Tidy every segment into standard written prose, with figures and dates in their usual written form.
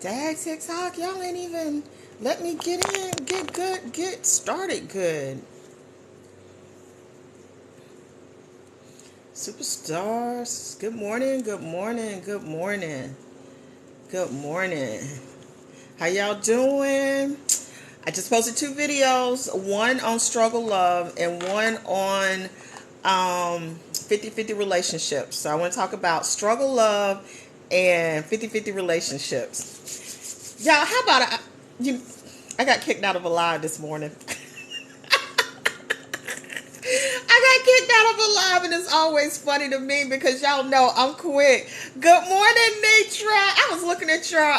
Dag TikTok, y'all ain't even let me get in, get good, get started good. Superstars, good morning, good morning, good morning, good morning. How y'all doing? I just posted 2 videos, one on struggle love and one on 50-50 relationships. So I want to talk about struggle love and 50-50 relationships. Y'all, how about I got kicked out of a live this morning. I got kicked out of a live, and it's always funny to me because y'all know I'm quick. Good morning, Nitra. I was looking at your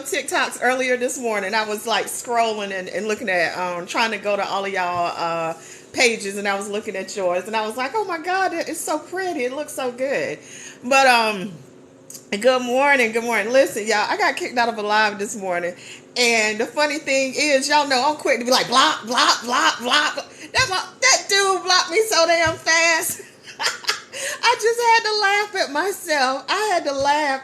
TikToks earlier this morning. I was like scrolling and looking at trying to go to all of y'all pages, and I was looking at yours, and I was like, oh my God, it's so pretty. It looks so good. But good morning, good morning. Listen, y'all, I got kicked out of a live this morning. And the funny thing is, y'all know I'm quick to be like, block, block, block, block. That dude blocked me so damn fast. I just had to laugh at myself. I had to laugh.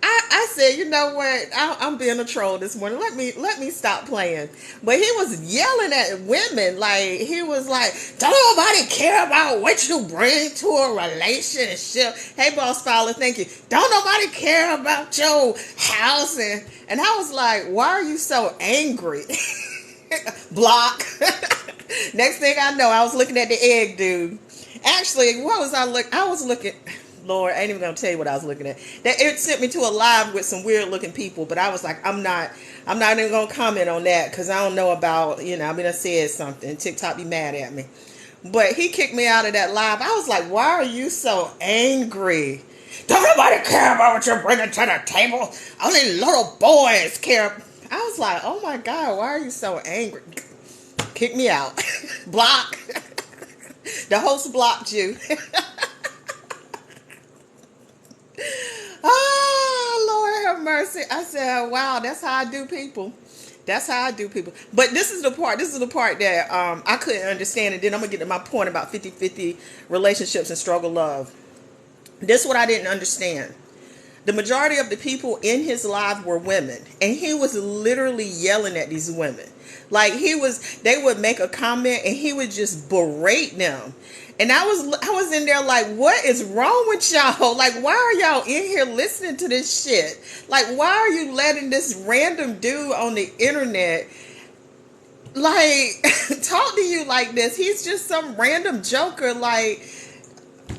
I said, you know what? I'm being a troll this morning. Let me stop playing. But he was yelling at women. Like, he was like, don't nobody care about what you bring to a relationship. Hey, Boss Fowler, thank you. Don't nobody care about your house. And I was like, why are you so angry? Block. Next thing I know, I was looking at the egg dude. Actually, what was I looking? I was looking. Lord, I ain't even gonna tell you what I was looking at. That it sent me to a live with some weird looking people, but I was like, I'm not even gonna comment on that because I don't know about, I mean, I said something. TikTok be mad at me, but he kicked me out of that live. I was like, why are you so angry? Don't nobody care about what you're bringing to the table. Only little boys care. I was like, oh my God, why are you so angry? Kick me out. Block. The host blocked you. Oh, Lord have mercy. I said, wow, that's how I do people. That's how I do people. But this is the part that I couldn't understand. And then I'm going to get to my point about 50-50 relationships and struggle love. This is what I didn't understand. The majority of the people in his live were women, and he was literally yelling at these women. Like they would make a comment and he would just berate them. And I was in there like, what is wrong with y'all? Like, why are y'all in here listening to this shit? Like, why are you letting this random dude on the internet like talk to you like this? He's just some random joker. Like,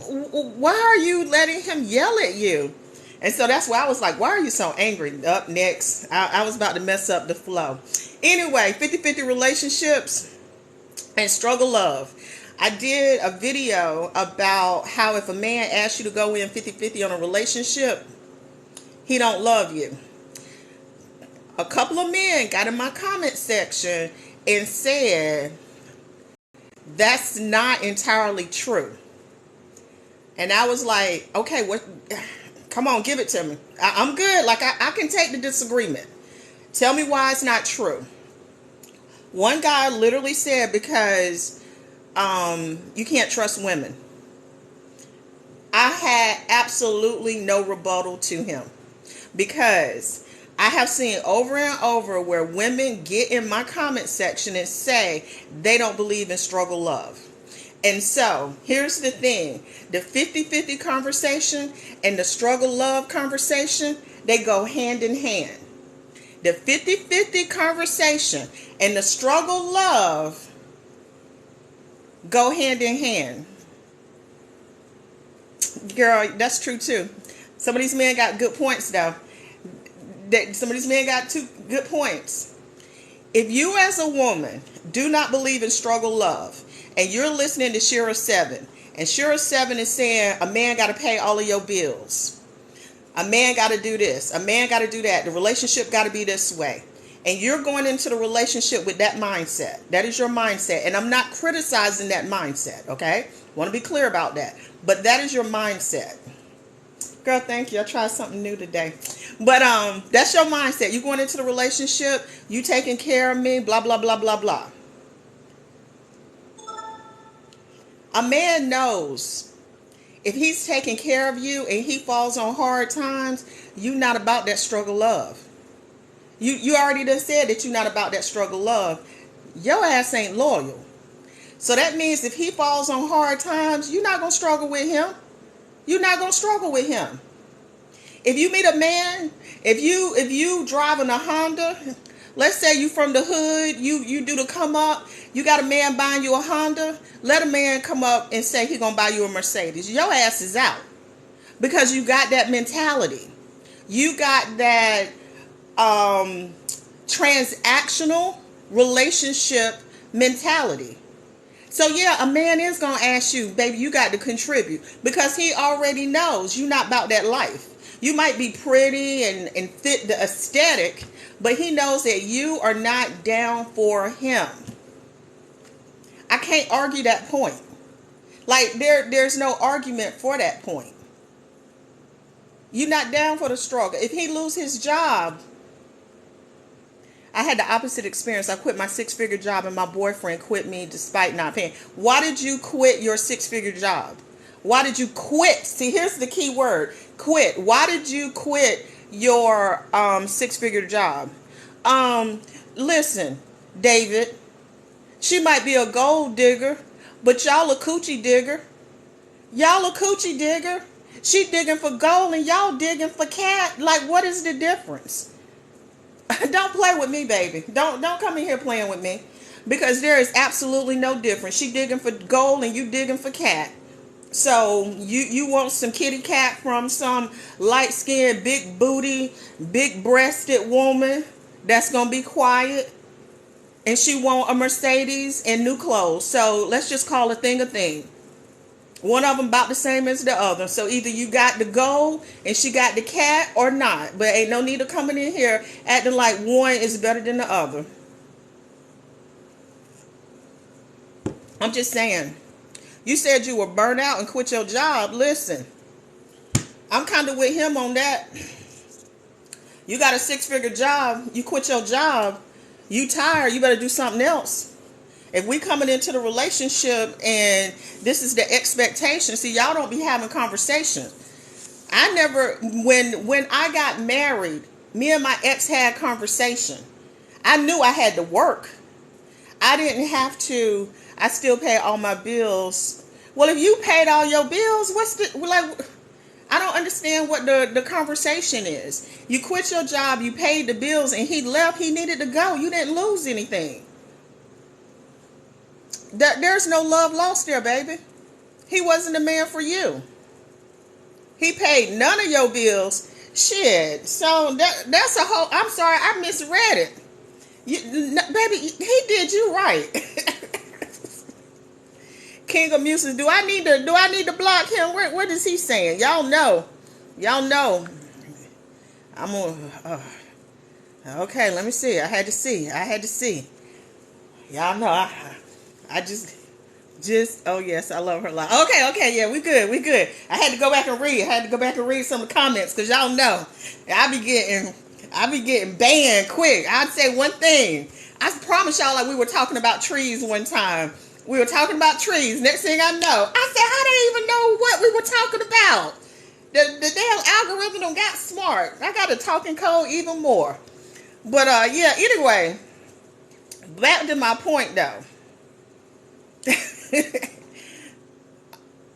why are you letting him yell at you? And so that's why I was like, why are you so angry? Up next, I was about to mess up the flow. Anyway, 50-50 relationships and struggle love. I did a video about how if a man asks you to go in 50-50 on a relationship, he don't love you. A couple of men got in my comment section and said, that's not entirely true. And I was like, okay, what? Come on, give it to me. I'm good. Like, I can take the disagreement. Tell me why it's not true. One guy literally said because you can't trust women. I had absolutely no rebuttal to him because I have seen over and over where women get in my comment section and say they don't believe in struggle love. And so here's the thing, the 50-50 conversation and the struggle love conversation, they go hand in hand. The 50-50 conversation and the struggle love go hand in hand. Girl, that's true too. Some of these men got good points though. Some of these men got 2 good points. If you as a woman do not believe in struggle love, and you're listening to Shira 7, and Shira 7 is saying a man got to pay all of your bills, a man got to do this, a man got to do that, the relationship got to be this way, and you're going into the relationship with that mindset, that is your mindset, and I'm not criticizing that mindset, okay? Want to be clear about that, but that is your mindset. Girl, thank you. I tried something new today. But that's your mindset. You going into the relationship, you taking care of me, blah, blah, blah, blah, blah. A man knows If he's taking care of you and he falls on hard times, you not about that struggle love. You already done said that you're not about that struggle love. Your ass ain't loyal. So that means if he falls on hard times, you're not going to struggle with him. You're not going to struggle with him. If you meet a man, if you driving a Honda, let's say you from the hood, you do the come up, you got a man buying you a Honda, let a man come up and say he going to buy you a Mercedes. Your ass is out. Because you got that mentality. You got that transactional relationship mentality. So yeah, a man is going to ask you, baby, you got to contribute, because he already knows you're not about that life. You might be pretty and fit the aesthetic, but he knows that you are not down for him. I can't argue that point. Like there's no argument for that point. You're not down for the struggle. If he lose his job, I had the opposite experience. I quit my 6-figure job and my boyfriend quit me despite not paying. Why did you quit your 6-figure job? Why did you quit? See, here's the key word, quit. Why did you quit your 6-figure job? Listen, David, she might be a gold digger, but y'all a coochie digger. Y'all a coochie digger. She digging for gold and y'all digging for cat. Like, what is the difference? Don't play with me, baby. Don't come in here playing with me, because there is absolutely no difference. She digging for gold and you digging for cat. So you want some kitty cat from some light-skinned, big booty, big breasted woman that's gonna be quiet, and she want a Mercedes and new clothes. So let's just call a thing a thing. One of them about the same as the other. So either you got the gold and she got the cat, or not. But ain't no need of coming in here acting like one is better than the other. I'm just saying. You said you were burnt out and quit your job. Listen, I'm kind of with him on that. You got a 6-figure job. You quit your job. You tired. You better do something else. If we coming into the relationship and this is the expectation, see, y'all don't be having conversations. I never, when I got married, me and my ex had conversation. I knew I had to work. I didn't have to. I still pay all my bills. Well, if you paid all your bills, what's the, like, I don't understand what the conversation is. You quit your job, you paid the bills, and he left. He needed to go. You didn't lose anything. There's no love lost there, baby. He wasn't the man for you. He paid none of your bills. Shit. So that's a whole, I'm sorry, I misread it. Baby, he did you right. King of Muses, do I need to block him? What is he saying? Y'all know. I'm on. Okay, let me see. I had to see. Y'all know. I just. Oh yes, I love her a lot. Okay, yeah, we good. I had to go back and read some of the comments, because y'all know I be getting banned quick. I'd say one thing. I promise y'all, like, we were talking about trees one time. Next thing I know, I said, I didn't even know what we were talking about. The damn algorithm done got smart. I got to talking code even more. But yeah, anyway, back to my point though.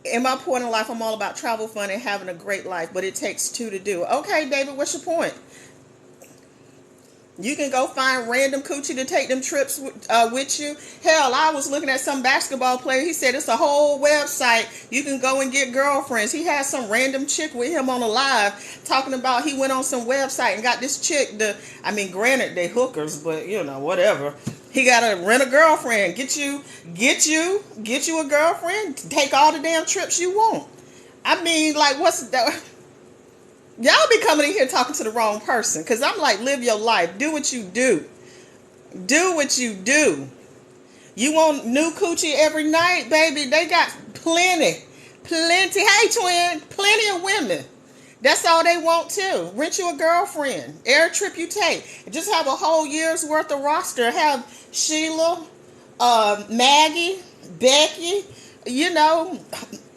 In my point in life, I'm all about travel, fun, and having a great life, but it takes two to do. Okay, David, what's your point? You can go find random coochie to take them trips with you. Hell, I was looking at some basketball player. He said it's a whole website. You can go and get girlfriends. He had some random chick with him on a live talking about he went on some website and got this chick. Granted, they hookers, but whatever. He got to rent a girlfriend. Get you a girlfriend. Take all the damn trips you want. What's that? Y'all be coming in here talking to the wrong person, because I'm like, live your life. Do what you do. You want new coochie every night, baby? They got plenty. Hey, twin, plenty of women. That's all they want too. Rent you a girlfriend. Air trip you take. Just have a whole year's worth of roster. Have Sheila, Maggie, Becky,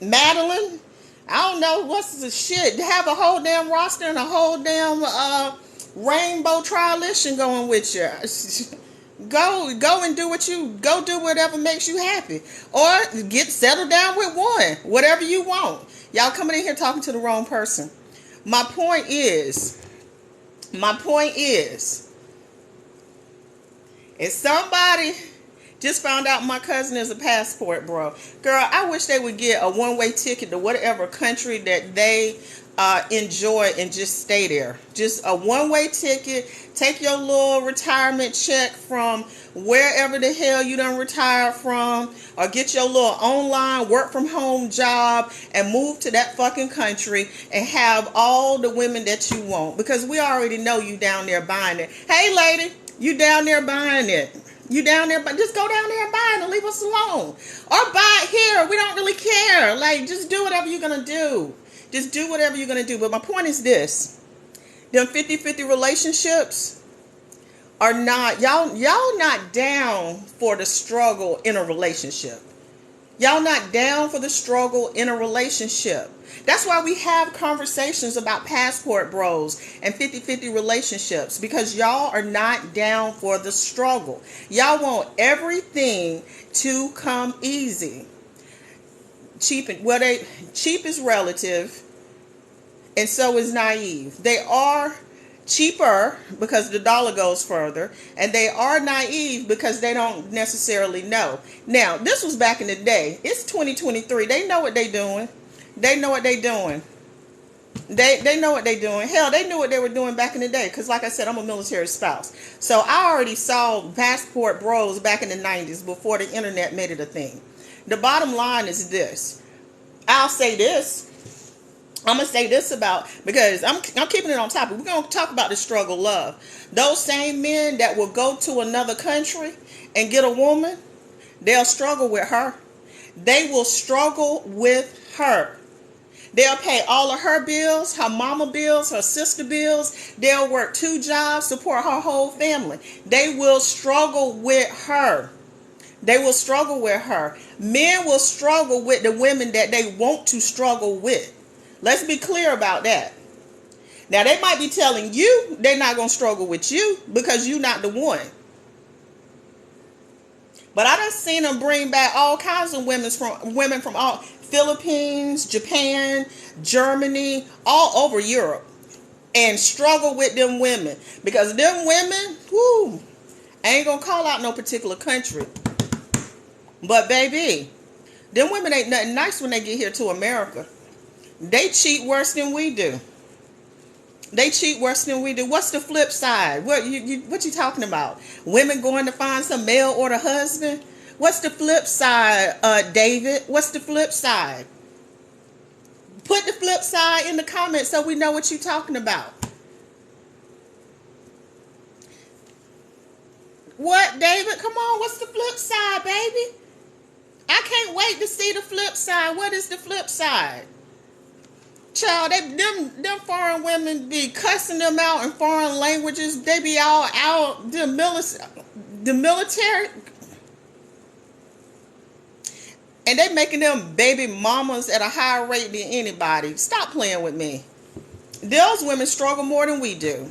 Madeline. I don't know what's the shit. Have a whole damn roster and a whole damn rainbow trialition going with you. Go and do go do whatever makes you happy, or get settled down with one, whatever you want. Y'all coming in here talking to the wrong person. My point is, if somebody just found out my cousin is a passport bro, girl, I wish they would get a one-way ticket to whatever country that they enjoy and just stay there. Just a one-way ticket. Take your little retirement check from wherever the hell you done retired from, or get your little online work from home job and move to that fucking country and have all the women that you want, because we already know you down there buying it. Hey lady, you down there buying it. You down there, but just go down there and buy it and leave us alone. Or buy it here. We don't really care. Like, just do whatever you're going to do. Just do whatever you're going to do. But my point is this. Them 50-50 relationships are not, y'all not down for the struggle in a relationship. Y'all not down for the struggle in a relationship. That's why we have conversations about passport bros and 50-50 relationships, because y'all are not down for the struggle. Y'all want everything to come easy. Cheap is relative, and so is naive. They are cheaper because the dollar goes further, and they are naive because they don't necessarily know. Now, this was back in the day. It's 2023. They know what they're doing. They know what they're doing. They know what they're doing. Hell, they knew what they were doing back in the day, because like I said, I'm a military spouse. So I already saw passport bros back in the 90s before the internet made it a thing. The bottom line is this. I'll say this. I'm going to say this about, because I'm keeping it on topic. We're going to talk about the struggle love. Those same men that will go to another country and get a woman, they'll struggle with her. They will struggle with her. They'll pay all of her bills, her mama bills, her sister bills. They'll work 2 jobs, support her whole family. They will struggle with her. They will struggle with her. Men will struggle with the women that they want to struggle with. Let's be clear about that. Now, they might be telling you they're not going to struggle with you because you're not the one. But I done seen them bring back all kinds of women from all Philippines, Japan, Germany, all over Europe, and struggle with them women, because them women, whoo, I ain't gonna call out no particular country, but baby, them women ain't nothing nice when they get here to America. They cheat worse than we do. What's the flip side? What you talking about? Women going to find some mail order husband? What's the flip side, David? What's the flip side? Put the flip side in the comments so we know what you're talking about. What, David? Come on, what's the flip side, baby? I can't wait to see the flip side. What is the flip side? Child, them foreign women be cussing them out in foreign languages. They be all out, the military. And they making them baby mamas at a higher rate than anybody. Stop playing with me. Those women struggle more than we do.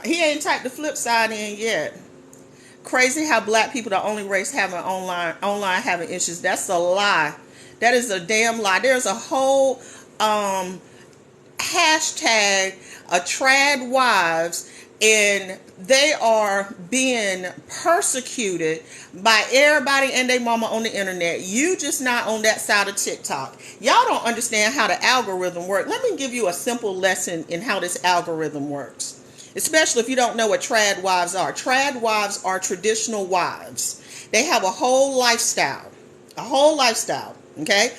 He ain't typed the flip side in yet. Crazy how black people the only race having online having issues. That's a lie. That is a damn lie. There's a whole hashtag, trad wives, and they are being persecuted by everybody and their mama on the internet. You just not on that side of TikTok. Y'all don't understand how the algorithm works. Let me give you a simple lesson in how this algorithm works, especially if you don't know what trad wives are. Trad wives are traditional wives. They have a whole lifestyle. Okay?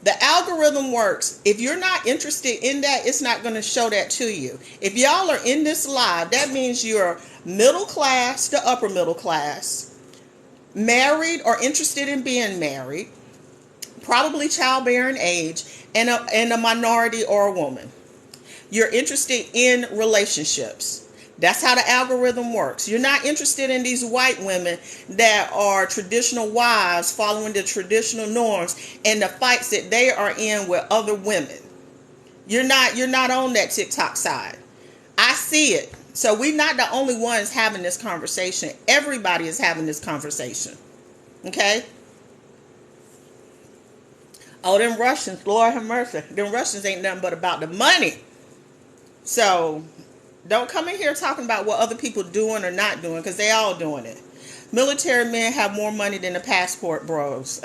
The algorithm works. If you're not interested in that, it's not going to show that to you. If y'all are in this live, that means you're middle class to upper middle class, married or interested in being married, probably childbearing age, and a minority or a woman. You're interested in relationships. That's how the algorithm works. You're not interested in these white women that are traditional wives following the traditional norms and the fights that they are in with other women. You're not on that TikTok side. I see it. So we're not the only ones having this conversation. Everybody is having this conversation. Okay? Oh, them Russians, Lord have mercy. Them Russians ain't nothing but about the money. So don't come in here talking about what other people doing or not doing, because they all doing it. Military men have more money than the passport bros.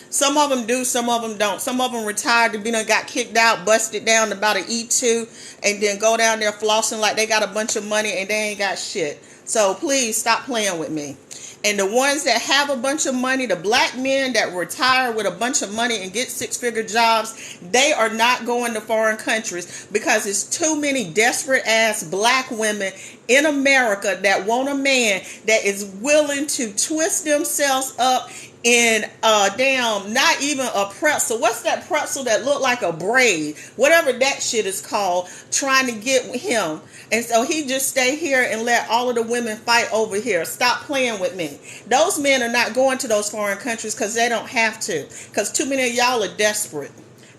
Some of them do, some of them don't. Some of them retired to be done, got kicked out, busted down about an E2, and then go down there flossing like they got a bunch of money and they ain't got shit. So please stop playing with me. And the ones that have a bunch of money, the black men that retire with a bunch of money and get six-figure jobs, they are not going to foreign countries because it's too many desperate ass black women in America that want a man that is willing to twist themselves up in not even a pretzel. What's that pretzel that look like a braid? Whatever that shit is called, trying to get with him. And so he just stay here and let all of the women fight over here. Stop playing with me. Those men are not going to those foreign countries because they don't have to. Because too many of y'all are desperate.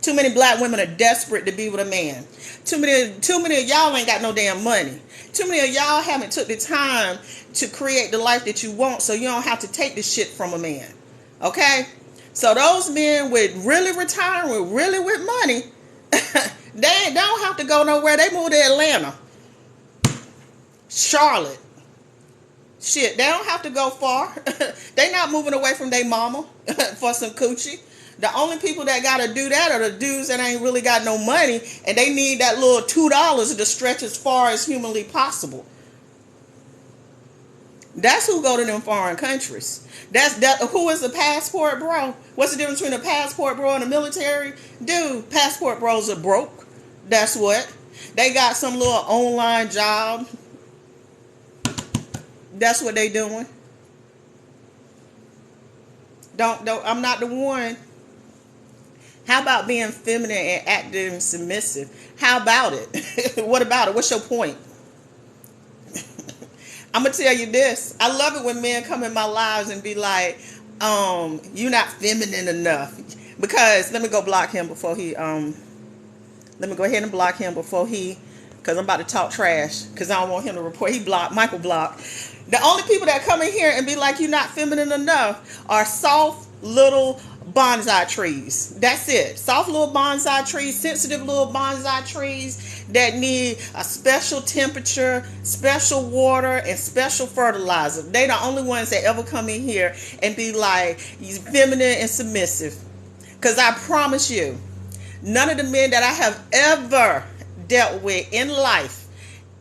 Too many black women are desperate to be with a man. Too many of y'all ain't got no damn money. Too many of y'all haven't took the time to create the life that you want, so you don't have to take this shit from a man. Okay? So those men with really retiring, with money, they don't have to go nowhere. They move to Atlanta, Charlotte. Shit, they don't have to go far. They not moving away from their mama for some coochie. The only people that got to do that are the dudes that ain't really got no money, and they need that little $2 to stretch as far as humanly possible. That's who go to them foreign countries. Who is a passport bro? What's the difference between a passport bro and a military? Dude, passport bros are broke. That's what. They got some little online job. That's what they doing. Don't I'm not the one. How about being feminine and active and submissive? How about it? What about it? What's your point? I'm going to tell you this. I love it when men come in my lives and be like, you're not feminine enough. Because, let me go block him before he, let me go ahead and block him before because I'm about to talk trash. Because I don't want him to report. Michael blocked. The only people that come in here and be like, you're not feminine enough are soft little bonsai trees. That's it. Soft little bonsai trees, sensitive little bonsai trees that need a special temperature, special water, and special fertilizer. They the only ones that ever come in here and be like, he's feminine and submissive. Because I promise you, none of the men that I have ever dealt with in life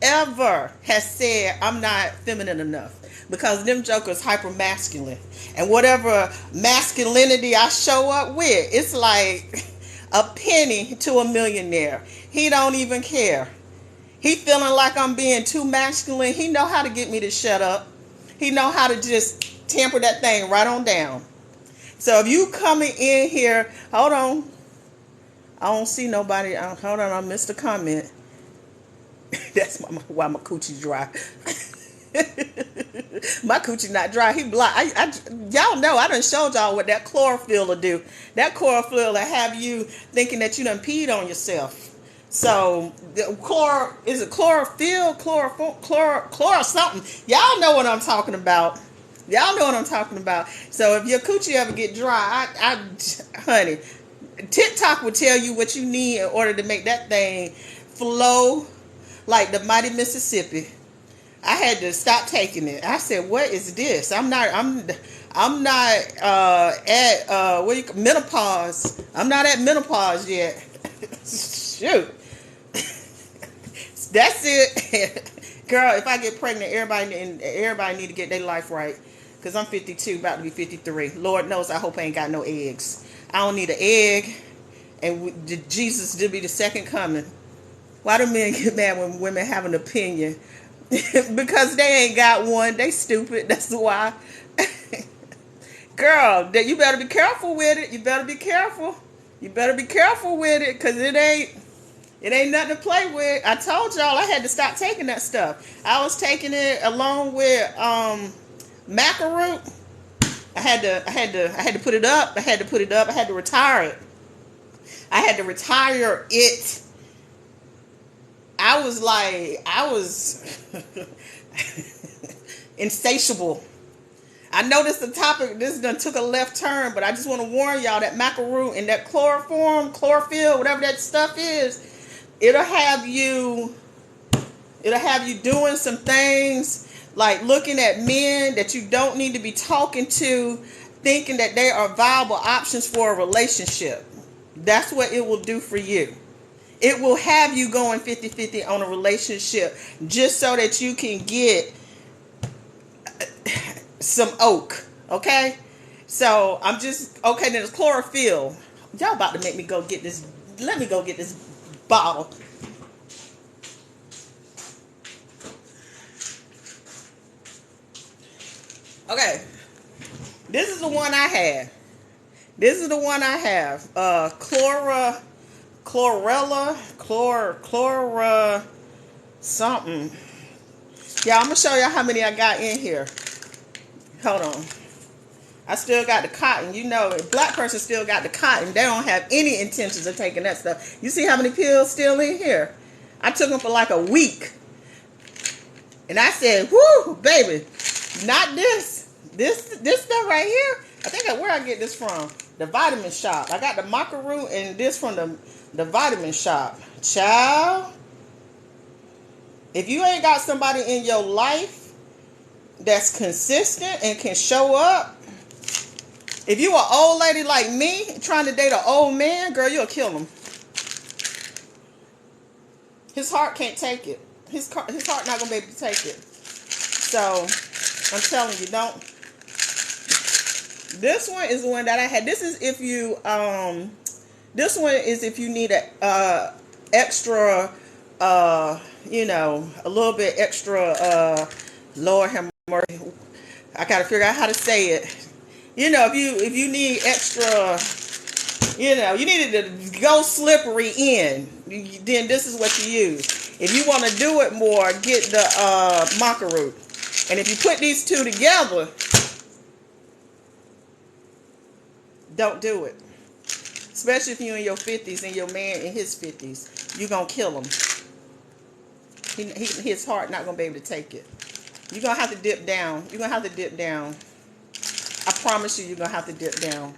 ever has said I'm not feminine enough. Because them jokers hyper masculine. And whatever masculinity I show up with, it's like a penny to a millionaire. He don't even care. He feeling like I'm being too masculine. He know how to get me to shut up. He know how to just temper that thing right on down. So if you coming in here, hold on. I don't see nobody. Hold on, I missed a comment. That's why my coochie dry. My coochie not dry. He blocked. Y'all know I done showed y'all what that chlorophyll will do. That chlorophyll will have you thinking that you done peed on yourself. So is it chlorophyll, chlor something? Y'all know what I'm talking about. Y'all know what I'm talking about. So if your coochie ever get dry, honey, TikTok will tell you what you need in order to make that thing flow like the mighty Mississippi. I had to stop taking it. I said, "What is this? I'm not at menopause. I'm not at menopause yet." Shoot, that's it, girl. If I get pregnant, everybody need to get their life right. Cause I'm 52, about to be 53. Lord knows, I hope I ain't got no eggs. I don't need an egg, and Jesus did be the second coming. Why do men get mad when women have an opinion? Because they ain't got one. They stupid. That's why. Girl, you better be careful with it. You better be careful. You better be careful with it, because it It ain't nothing to play with. I told y'all I had to stop taking that stuff. I was taking it along with macaroon. I had to put it up. I had to put it up. I had to retire it. I had to retire it. I was insatiable. I noticed the topic, this done took a left turn, but I just want to warn y'all that macaroon and that chlorophyll, whatever that stuff is, it'll have you doing some things like looking at men that you don't need to be talking to, thinking that they are viable options for a relationship. That's what it will do for you. It will have you going 50-50 on a relationship just so that you can get some oak. Okay? So I'm just, okay, then it's chlorophyll. Y'all about to make me go get this. Let me go get this bottle. Okay. This is the one I have. Chlorella something. Yeah, I'm gonna show y'all how many I got in here. Hold on. I still got the cotton. You know, if black person still got the cotton, they don't have any intentions of taking that stuff. You see how many pills still in here? I took them for like a week. And I said, whoo, baby, not this. This stuff right here. I think where I get this from. The vitamin shop. I got the macaroon and this from the vitamin shop. Child. If you ain't got somebody in your life that's consistent and can show up. If you an old lady like me trying to date an old man, girl, you'll kill him. His heart can't take it. His heart not gonna be able to take it. So I'm telling you, don't. This one is the one that I had. This is if you This one is if you need a extra you know, a little bit extra Lord have mercy. I gotta figure out how to say it. You know, if you need extra, you know, you need it to go slippery in, then this is what you use. If you want to do it more, get the macaroon. And if you put these two together, don't do it. Especially if you're in your 50s and your man in his 50s. You're going to kill him. His heart not going to be able to take it. You're going to have to dip down. You're going to have to dip down. I promise you, you're going to have to dip down.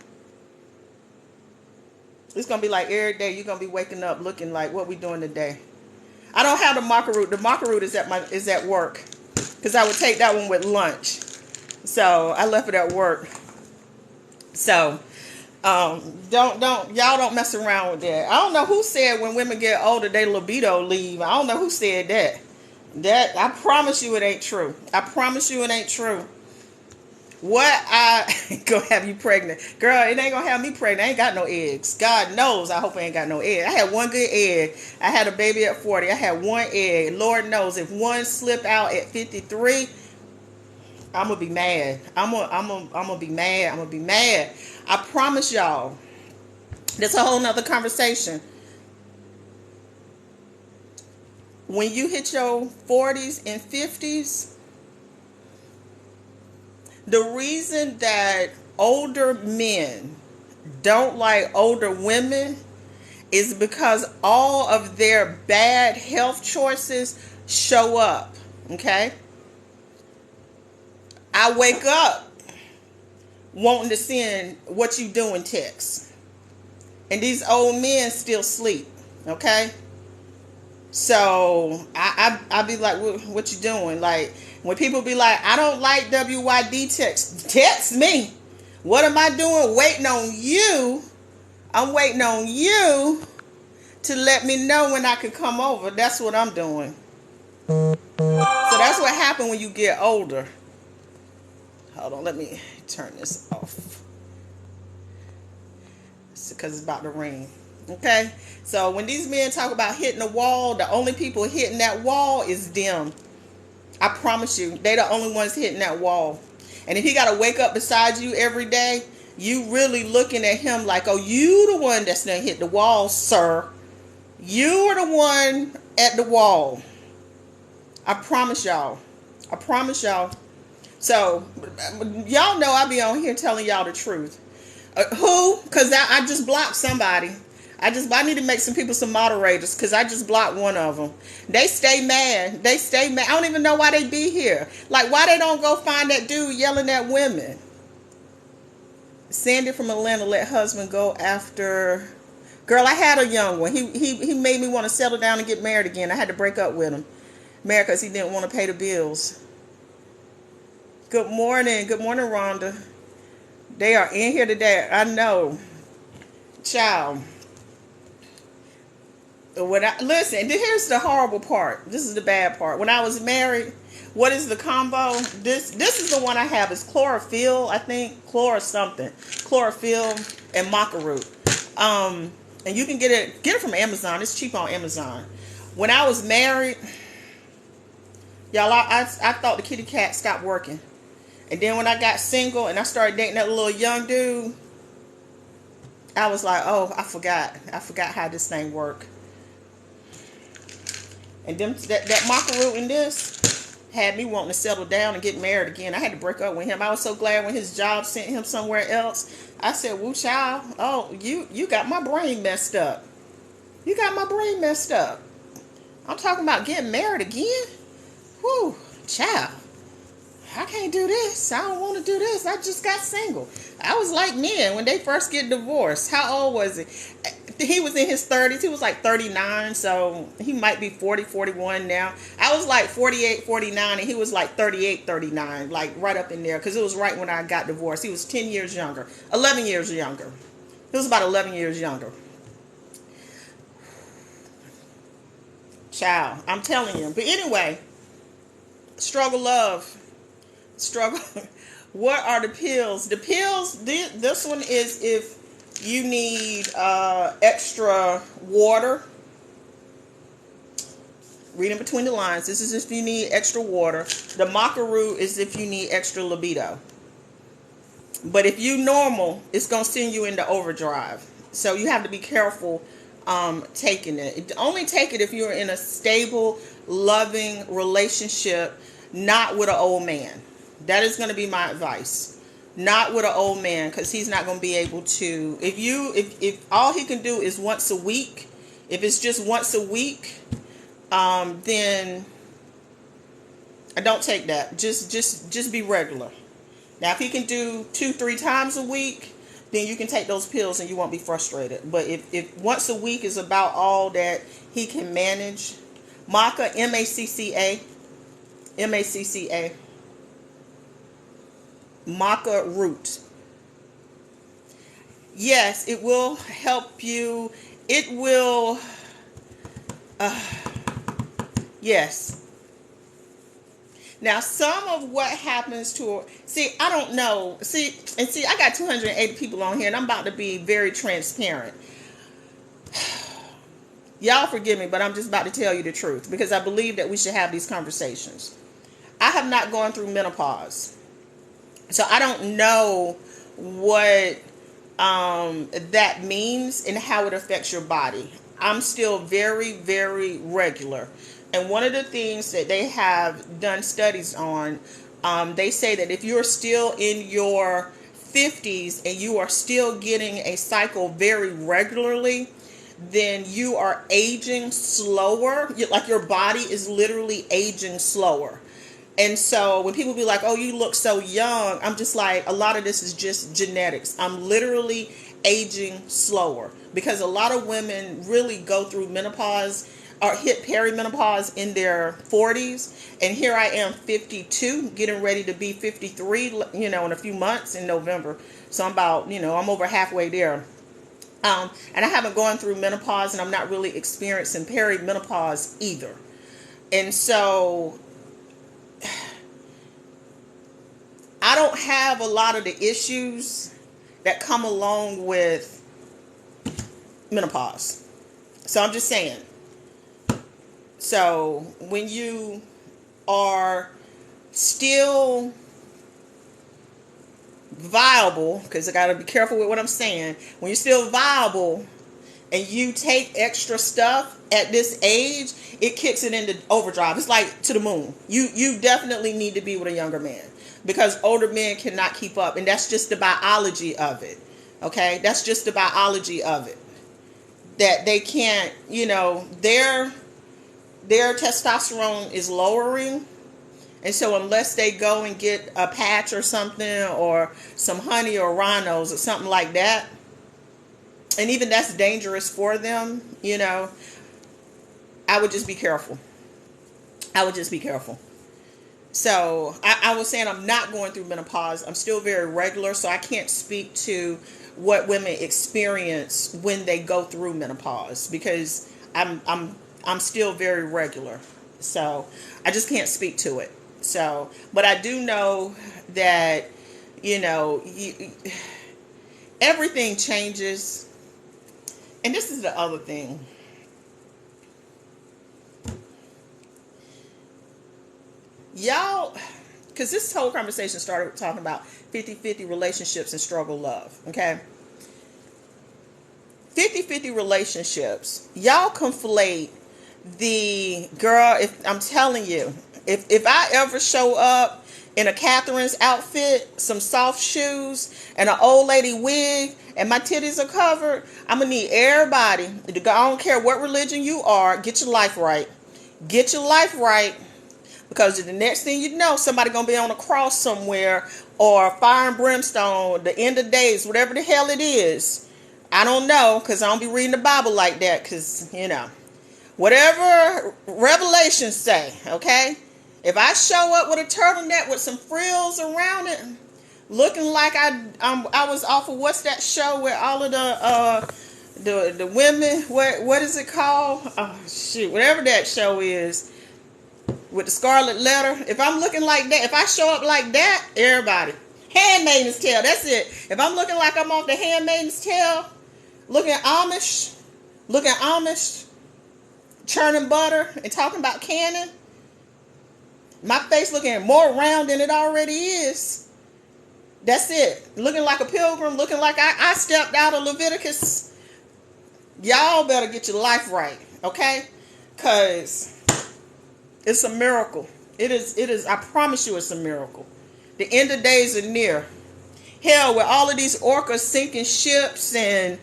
It's going to be like every day you're going to be waking up looking like, what we doing today? I don't have the macaroon. The macaroon is at work. Because I would take that one with lunch. So I left it at work. So y'all don't mess around with that. I don't know who said when women get older, their libido leave. I don't know who said that. That I promise you it ain't true. I promise you it ain't true. What I gonna have you pregnant, girl? It ain't gonna have me pregnant. I ain't got no eggs. God knows. I hope I ain't got no eggs. I had one good egg. I had a baby at 40. I had one egg. Lord knows if one slipped out at 53, I'm gonna be mad. I'm gonna be mad. I'm gonna be mad. I promise y'all. That's a whole nother conversation. When you hit your 40s and 50s, the reason that older men don't like older women is because all of their bad health choices show up. Okay? I wake up wanting to send what you doing text. And these old men still sleep. Okay? So I be like, what you doing? Like, when people be like, I don't like WYD text me. What am I doing? Waiting on you. I'm waiting on you to let me know when I can come over. That's what I'm doing. So that's what happened when you get older. Hold on, let me turn this off. It's because it's about to rain. Okay? So when these men talk about hitting the wall, the only people hitting that wall is them. I promise you, they the only ones hitting that wall. And if he got to wake up beside you every day, you really looking at him like, oh, you the one that's done hit the wall, sir. You are the one at the wall. I promise y'all. I promise y'all. So, y'all know I be on here telling y'all the truth. Who? Because I just blocked somebody. I need to make some people some moderators because I just blocked one of them. They stay mad. They stay mad. I don't even know why they be here. Like, why they don't go find that dude yelling at women? Sandy from Atlanta let husband go after. Girl, I had a young one. He made me want to settle down and get married again. I had to break up with him. Married because he didn't want to pay the bills. Good morning. Good morning, Rhonda. They are in here today. I know. Child. Listen, here's the horrible part. This is the bad part. When I was married, what is the combo? This is the one I have. It's chlorophyll, I think. Something. Chlorophyll and maca root. And you can get it from Amazon. It's cheap on Amazon. When I was married, y'all, I thought the kitty cat stopped working. And then when I got single and I started dating that little young dude, I was like, oh, I forgot how this thing worked. And that maca root in this had me wanting to settle down and get married again. I had to break up with him. I was so glad when his job sent him somewhere else. I said, woo, child, oh, you got my brain messed up. You got my brain messed up. I'm talking about getting married again? Whoo, child. I can't do this. I don't want to do this. I just got single. I was like men when they first get divorced. How old was he? He was in his 30s. He was like 39, so he might be 40, 41 now. I was like 48, 49, and he was like 38, 39, like right up in there, because it was right when I got divorced. He was 10 years younger, 11 years younger. He was about 11 years younger. Child, I'm telling you. But anyway, struggle love. Struggle. What are the pills? The pills, this one is if you need extra water. Reading between the lines. This is if you need extra water. The maca root is if you need extra libido. But if you normal, it's going to send you into overdrive. So you have to be careful taking it. Only take it if you're in a stable, loving relationship, not with an old man. That is going to be my advice. Not with an old man, because he's not going to be able to. If all he can do is once a week, if it's just once a week, then I don't take that. Just be regular. Now, if he can do 2-3 times a week, then you can take those pills and you won't be frustrated. But if once a week is about all that he can manage, maca, M-A-C-C-A, M-A-C-C-A. Maca root. Yes, it will help you. It will. Yes. Now, some of what happens to. I don't know. I got 280 people on here, and I'm about to be very transparent. Y'all forgive me, but I'm just about to tell you the truth because I believe that we should have these conversations. I have not gone through menopause. So I don't know what that means and how it affects your body. I'm still very, very regular. And one of the things that they have done studies on, they say that if you're still in your 50s and you are still getting a cycle very regularly, then you are aging slower. Like your body is literally aging slower. And so when people be like, oh, you look so young, I'm just like, a lot of this is just genetics. I'm literally aging slower because a lot of women really go through menopause or hit perimenopause in their 40s. And here I am 52, getting ready to be 53, in a few months in November. So I'm about, I'm over halfway there. And I haven't gone through menopause and I'm not really experiencing perimenopause either. And so I don't have a lot of the issues that come along with menopause. So I'm just saying. So when you are still viable, because I got to be careful with what I'm saying. When you're still viable, and you take extra stuff at this age, it kicks it into overdrive. It's like to the moon. You definitely need to be with a younger man, because older men cannot keep up, and that's just the biology of it. Okay, that's just the biology of it. That they can't, their testosterone is lowering, and so unless they go and get a patch or something, or some honey or rhinos or something like that, and even that's dangerous for them, I would just be careful. I would just be careful. So I was saying I'm not going through menopause. I'm still very regular, so I can't speak to what women experience when they go through menopause, because I'm still very regular. So I just can't speak to it. So, but I do know that, everything changes. And this is the other thing. Y'all, because this whole conversation started talking about 50-50 relationships and struggle love. Okay. 50-50 relationships. Y'all conflate the girl. If I'm telling you, if I ever show up in a Catherine's outfit, some soft shoes, and an old lady wig, and my titties are covered, I'm gonna need everybody. I don't care what religion you are. Get your life right. Get your life right. Because the next thing you know, somebody going to be on a cross somewhere, or fire and brimstone, the end of days, whatever the hell it is. I don't know, because I don't be reading the Bible like that, because, whatever Revelations say, okay? If I show up with a turtleneck with some frills around it, looking like I was off of, what's that show where all of the women, what is it called? Oh, shoot, whatever that show is. With the scarlet letter, if I'm looking like that, if I show up like that, everybody, Handmaid's Tale, that's it. If I'm looking like I'm off the Handmaid's Tale, looking Amish, churning butter and talking about canning, my face looking more round than it already is, that's it. Looking like a pilgrim, looking like I stepped out of Leviticus. Y'all better get your life right, okay? Because it's a miracle. It is, I promise you it's a miracle. The end of days are near. Hell, with all of these orcas sinking ships and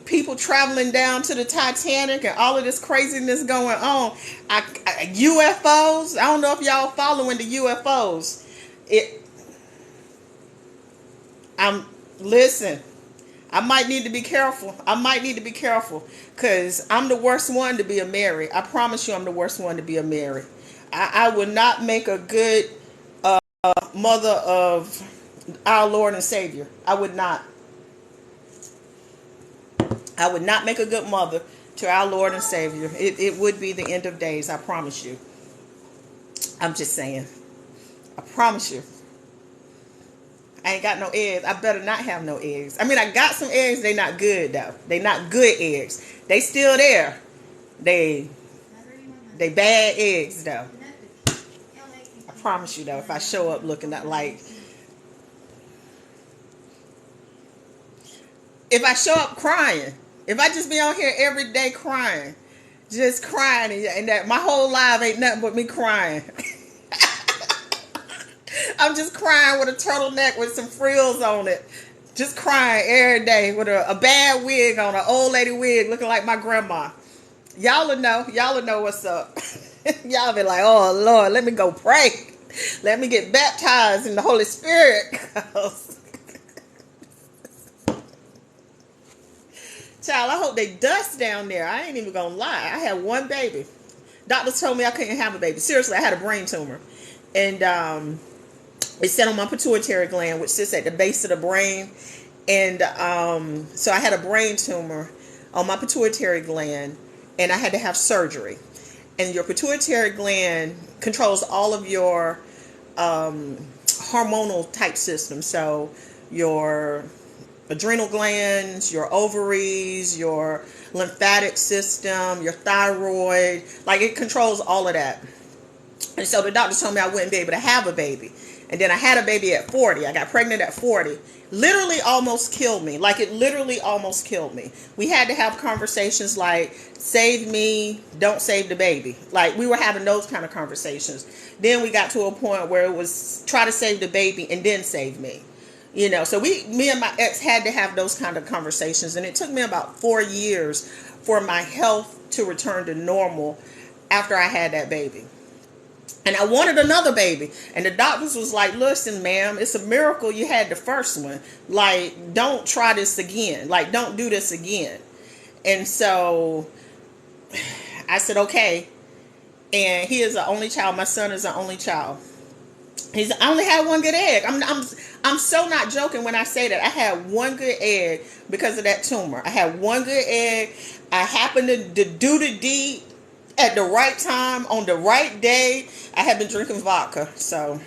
people traveling down to the Titanic and all of this craziness going on, UFOs, I don't know if y'all following the UFOs. Listen, I might need to be careful. Because I'm the worst one to be a Mary. I promise you I'm the worst one to be a Mary. I would not make a good mother of our Lord and Savior. I would not make a good mother to our Lord and Savior. It would be the end of days. I promise you. I'm just saying. I promise you. I ain't got no eggs. I better not have no eggs. I mean, I got some eggs. They not good, though. They not good eggs. They still there. They bad eggs, though. I promise you, though, if I show up looking like... If I show up crying. If I just be on here every day crying. Just crying. And that my whole life ain't nothing but me crying. I'm just crying with a turtleneck with some frills on it. Just crying every day with a bad wig on, an old lady wig looking like my grandma. Y'all will know what's up. Y'all be like, oh Lord, let me go pray. Let me get baptized in the Holy Spirit. Child, I hope they dust down there. I ain't even gonna lie. I had one baby. Doctors told me I couldn't have a baby. Seriously, I had a brain tumor. And it sat on my pituitary gland, which sits at the base of the brain. And so I had a brain tumor on my pituitary gland, and I had to have surgery. And your pituitary gland controls all of your hormonal type system. So your adrenal glands, your ovaries, your lymphatic system, your thyroid, like it controls all of that. And so the doctor told me I wouldn't be able to have a baby. And then I had a baby at 40. I got pregnant at 40. Literally almost killed me. Like, it literally almost killed me. We had to have conversations like, save me, don't save the baby. Like, we were having those kind of conversations. Then we got to a point where it was try to save the baby and then save me. You know, so me and my ex had to have those kind of conversations. And it took me about 4 years for my health to return to normal after I had that baby. And I wanted another baby. And the doctors was like, listen, ma'am, it's a miracle you had the first one. Like, don't try this again. Like, don't do this again. And so I said, okay. And he is the only child. My son is the only child. I only had one good egg. I'm so not joking when I say that. I had one good egg because of that tumor. I had one good egg. I happened to do the deed at the right time on the right day. I had been drinking vodka, so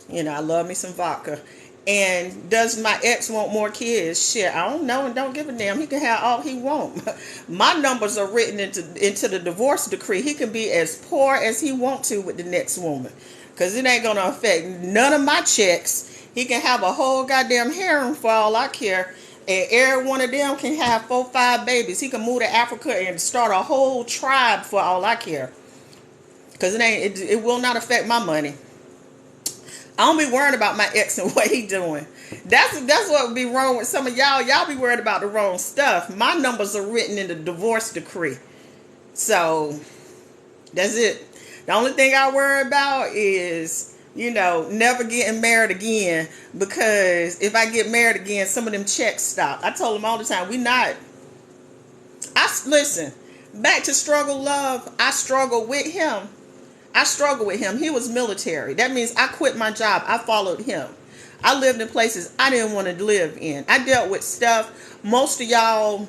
you know I love me some vodka. And does my ex want more kids? Shit, I don't know and don't give a damn. He can have all he want. My numbers are written into the divorce decree. He can be as poor as he want to with the next woman, because it ain't gonna affect none of my checks. He can have a whole goddamn harem for all I care. And every one of them can have 4, 5 babies. He can move to Africa and start a whole tribe for all I care. Because it will not affect my money. I don't be worrying about my ex and what he doing. That's what would be wrong with some of y'all. Y'all be worried about the wrong stuff. My numbers are written in the divorce decree. So that's it. The only thing I worry about is, you know, never getting married again, because if I get married again, some of them checks stop. I told him all the time, listen, back to struggle love, I struggle with him. He was military. That means I quit my job. I followed him. I lived in places I didn't want to live in. I dealt with stuff most of y'all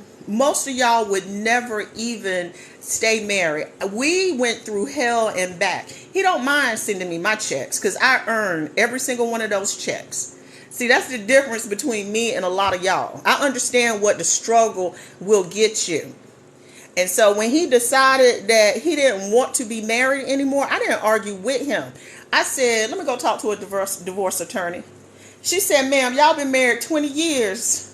would never even stay married. We went through hell and back. He don't mind sending me my checks because I earn every single one of those checks. See, that's the difference between me and a lot of y'all. I understand what the struggle will get you. And so when he decided that he didn't want to be married anymore, I didn't argue with him. I said, let me go talk to a divorce attorney. She said, ma'am, y'all been married 20 years.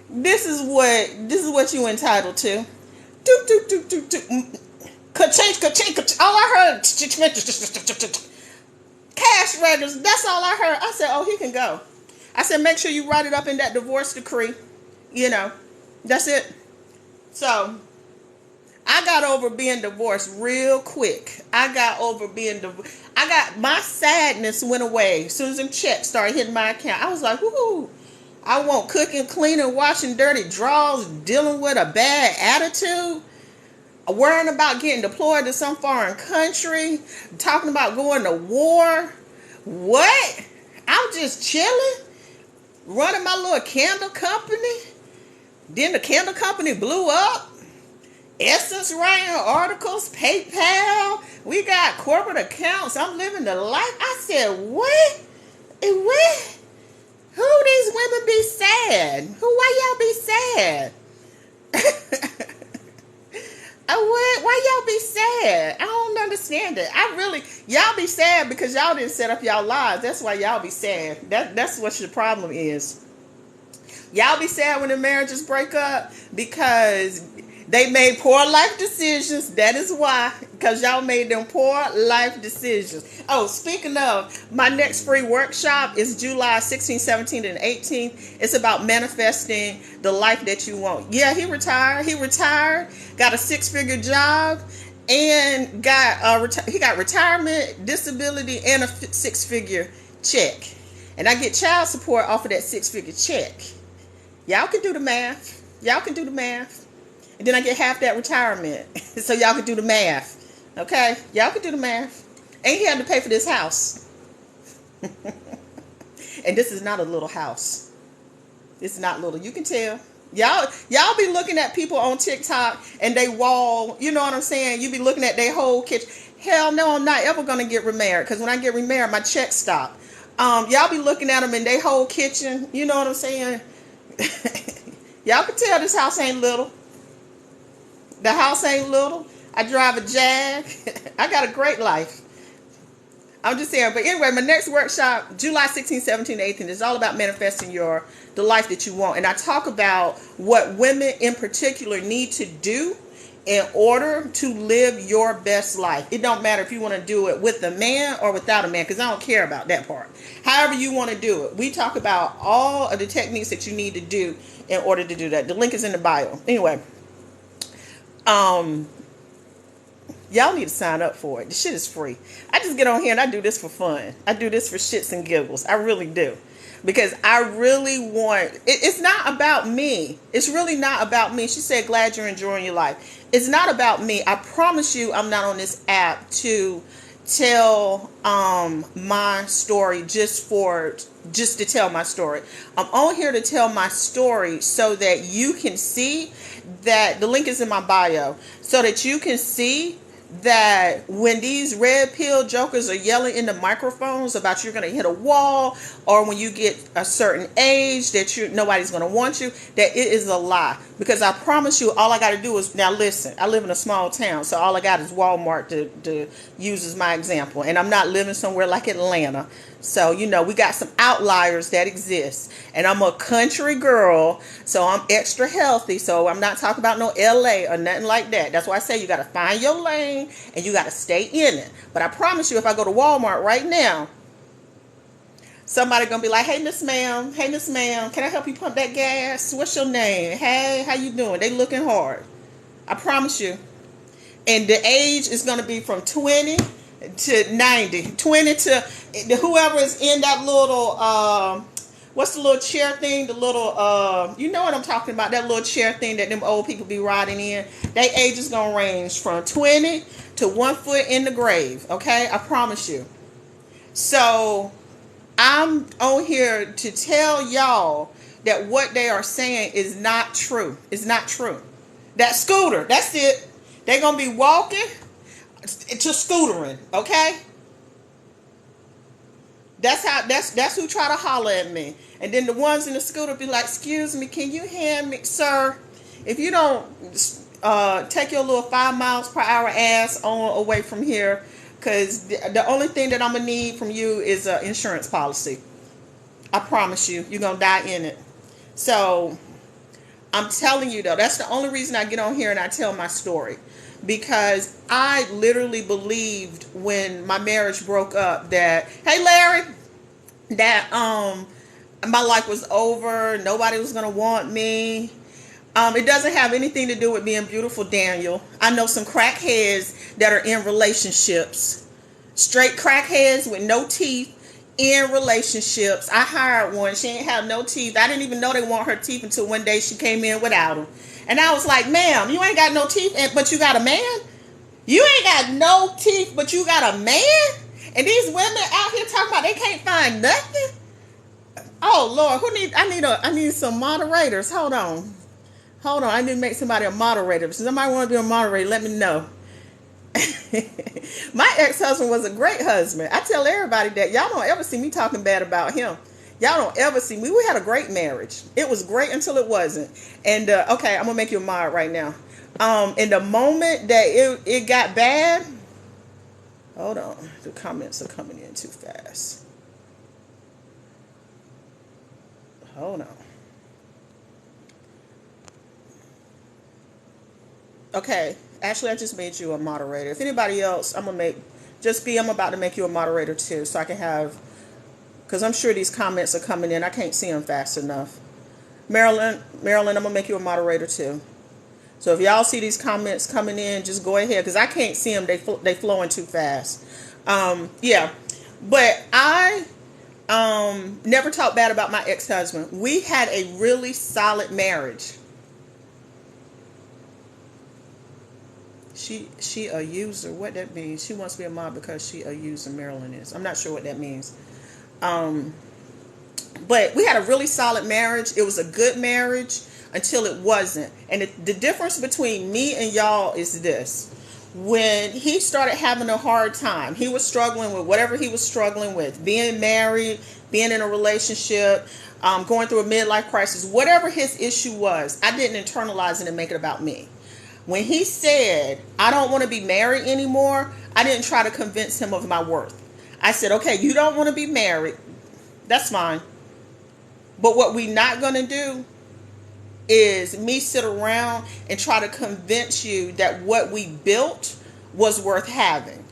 This is what you entitled to. Ka-ching, ka-ching, ka-ching. All I heard, cash registers. That's all I heard. I said, oh, he can go. I said, make sure you write it up in that divorce decree. You know, that's it. So I got over being divorced real quick. My sadness went away as soon as them checks started hitting my account. I was like, whoo. I won't cooking, cleaning, washing dirty drawers, dealing with a bad attitude, worrying about getting deployed to some foreign country, talking about going to war. What? I'm just chilling, running my little candle company. Then the candle company blew up. Essence writing articles, PayPal. We got corporate accounts. I'm living the life. I said, what? What? Who these women be sad? Why y'all be sad? Why y'all be sad? I don't understand it. Y'all be sad because y'all didn't set up y'all lives. That's why y'all be sad. That's what your problem is. Y'all be sad when the marriages break up because they made poor life decisions. That is why. Because y'all made them poor life decisions. Oh, speaking of, my next free workshop is July 16th, 17th, and 18th. It's about manifesting the life that you want. Yeah, he retired. Got a 6-figure job, and he got retirement, disability, and a 6-figure check. And I get child support off of that 6-figure check. Y'all can do the math. And then I get half that retirement. So y'all can do the math. Okay? Y'all can do the math. Ain't he had to pay for this house. And this is not a little house. It's not little. You can tell. Y'all be looking at people on TikTok and they wall, you know what I'm saying? You be looking at their whole kitchen. Hell no, I'm not ever going to get remarried. Because when I get remarried, my checks stop. Y'all be looking at them in their whole kitchen. You know what I'm saying? Y'all can tell this house ain't little. The house ain't little. I drive a Jag. I got a great life. I'm just saying. But anyway, my next workshop, July 16, 17, 18, is all about manifesting the life that you want. And I talk about what women in particular need to do in order to live your best life. It don't matter if you want to do it with a man or without a man, because I don't care about that part. However you want to do it. We talk about all of the techniques that you need to do in order to do that. The link is in the bio. Anyway, y'all need to sign up for it. The shit is free. I just get on here and I do this for fun. I do this for shits and giggles. I really do. Because I really want, it's not about me. It's really not about me. She said, glad you're enjoying your life. It's not about me. I promise you I'm not on this app to tell my story just to tell my story. I'm on here to tell my story so that you can see that, the link is in my bio, so that you can see that when these red pill jokers are yelling into microphones about you're going to hit a wall, or when you get a certain age that nobody's going to want you, that it is a lie. Because I promise you, all I got to do is, now listen, I live in a small town, so all I got is Walmart to use as my example. And I'm not living somewhere like Atlanta. So, we got some outliers that exist. And I'm a country girl, so I'm extra healthy. So I'm not talking about no LA or nothing like that. That's why I say you got to find your lane and you got to stay in it. But I promise you, if I go to Walmart right now, somebody going to be like, hey, Miss Ma'am, can I help you pump that gas? What's your name? Hey, how you doing? They looking hard. I promise you. And the age is going to be from 20 to 90, 20 to whoever is in that little, what's the little chair thing? The little, you know what I'm talking about? That little chair thing that them old people be riding in. Their age is going to range from 20 to 1 foot in the grave. Okay. I promise you. So I'm on here to tell y'all that what they are saying is not true. It's not true. That scooter, that's it. They're going to be walking to scootering, okay? That's who try to holler at me. And then the ones in the scooter be like, excuse me, can you hand me, sir, if you don't take your little 5 miles per hour ass on away from here, because the only thing that I'm going to need from you is an insurance policy. I promise you, you're going to die in it. So I'm telling you, though, that's the only reason I get on here and I tell my story. Because I literally believed when my marriage broke up that, hey, Larry, that my life was over. Nobody was going to want me. It doesn't have anything to do with being beautiful, Daniel. I know some crackheads that are in relationships. Straight crackheads with no teeth in relationships. I hired one. She ain't have no teeth. I didn't even know they want her teeth until one day she came in without them. And I was like, ma'am, you ain't got no teeth, but you got a man? You ain't got no teeth, but you got a man? And these women out here talking about they can't find nothing? Oh, Lord, I need some moderators. Hold on. I need to make somebody a moderator. If somebody want to be a moderator, let me know. My ex-husband was a great husband. I tell everybody that. Y'all don't ever see me talking bad about him. Y'all don't ever see me. We had a great marriage. It was great until it wasn't. And okay, I'm gonna make you a mod right now. In the moment that it got bad, hold on. The comments are coming in too fast. Hold on. Okay, Ashley, I just made you a moderator. If anybody else, I'm about to make you a moderator too, so I can have. Because I'm sure these comments are coming in. I can't see them fast enough. Marilyn, I'm going to make you a moderator too. So if y'all see these comments coming in, just go ahead. Because I can't see them. They flowing too fast. Yeah. But I never talked bad about my ex-husband. We had a really solid marriage. She a user. What that means? She wants to be a mom because she a user. Marilyn is. I'm not sure what that means. But we had a really solid marriage. It was a good marriage until it wasn't. And the difference between me and y'all is this. When he started having a hard time, he was struggling with whatever he was struggling with, being married, being in a relationship, going through a midlife crisis, whatever his issue was, I didn't internalize it and make it about me. When he said, I don't want to be married anymore, I didn't try to convince him of my worth. I said, okay, you don't want to be married. That's fine. But what we not going to do is me sit around and try to convince you that what we built was worth having.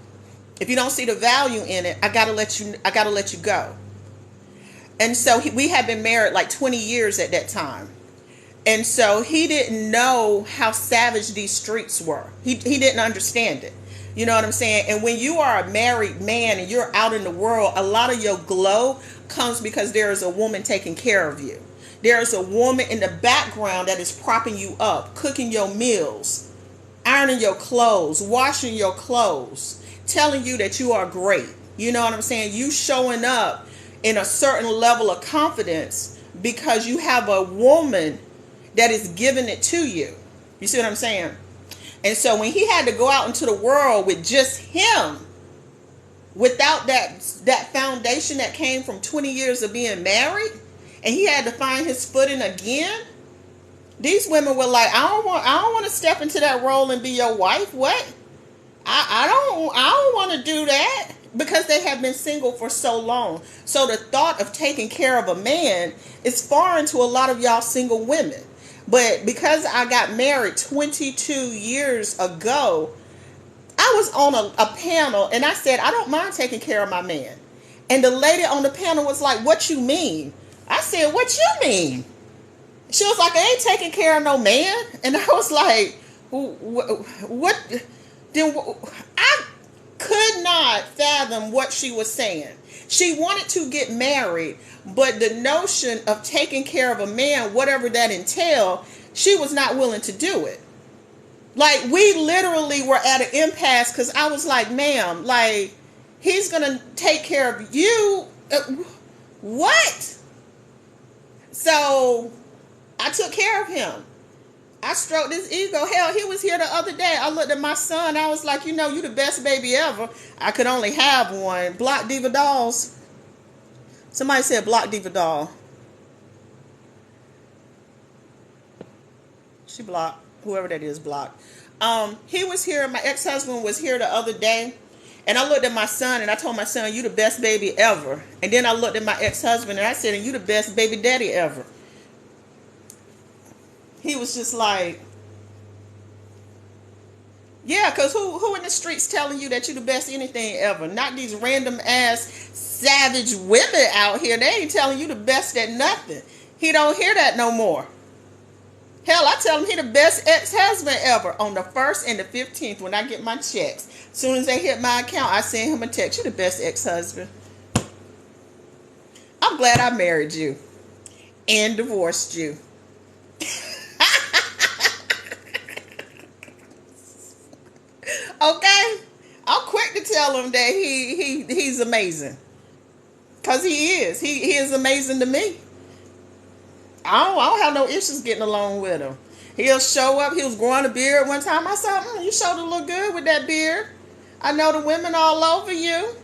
If you don't see the value in it, I gotta let you go. And so we had been married like 20 years at that time. And so he didn't know how savage these streets were. He didn't understand it. You know what I'm saying? And when you are a married man and you're out in the world, a lot of your glow comes because there is a woman taking care of you. There's a woman in the background that is propping you up, cooking your meals, ironing your clothes, washing your clothes, telling you that you are great. You know what I'm saying? You showing up in a certain level of confidence because you have a woman that is giving it to you. You see what I'm saying? And so when he had to go out into the world with just him, without that foundation that came from 20 years of being married, and he had to find his footing again, these women were like, I don't want to step into that role and be your wife. What? I don't want to do that, because they have been single for so long. So the thought of taking care of a man is foreign to a lot of y'all single women. But because I got married 22 years ago, I was on a panel and I said, I don't mind taking care of my man. And the lady on the panel was like, what you mean? I said, what you mean? She was like, I ain't taking care of no man. And I was like, what? Then I could not fathom what she was saying. She wanted to get married, but the notion of taking care of a man, whatever that entailed, she was not willing to do it. Like, we literally were at an impasse, because I was like, ma'am, like, he's going to take care of you. What? So I took care of him. I stroked his ego. Hell, he was here the other day. I looked at my son. I was like, you know, you the best baby ever. I could only have one. Block Diva Dolls. Somebody said Block Diva Doll. She blocked. Whoever that is blocked. He was here. My ex-husband was here the other day. And I looked at my son and I told my son, you the best baby ever. And then I looked at my ex-husband and I said, and you the best baby daddy ever. He was just like, yeah, because who in the streets telling you that you the best anything ever? Not these random ass savage women out here. They ain't telling you the best at nothing. He don't hear that no more. Hell, I tell him he the best ex-husband ever on the 1st and the 15th when I get my checks. As soon as they hit my account, I send him a text. You the best ex-husband. I'm glad I married you and divorced you. Okay, I'm quick to tell him that he's amazing, cause he is. He is amazing to me. I don't have no issues getting along with him. He'll show up. He was growing a beard one time. I said, you sure to look good with that beard. I know the women all over you.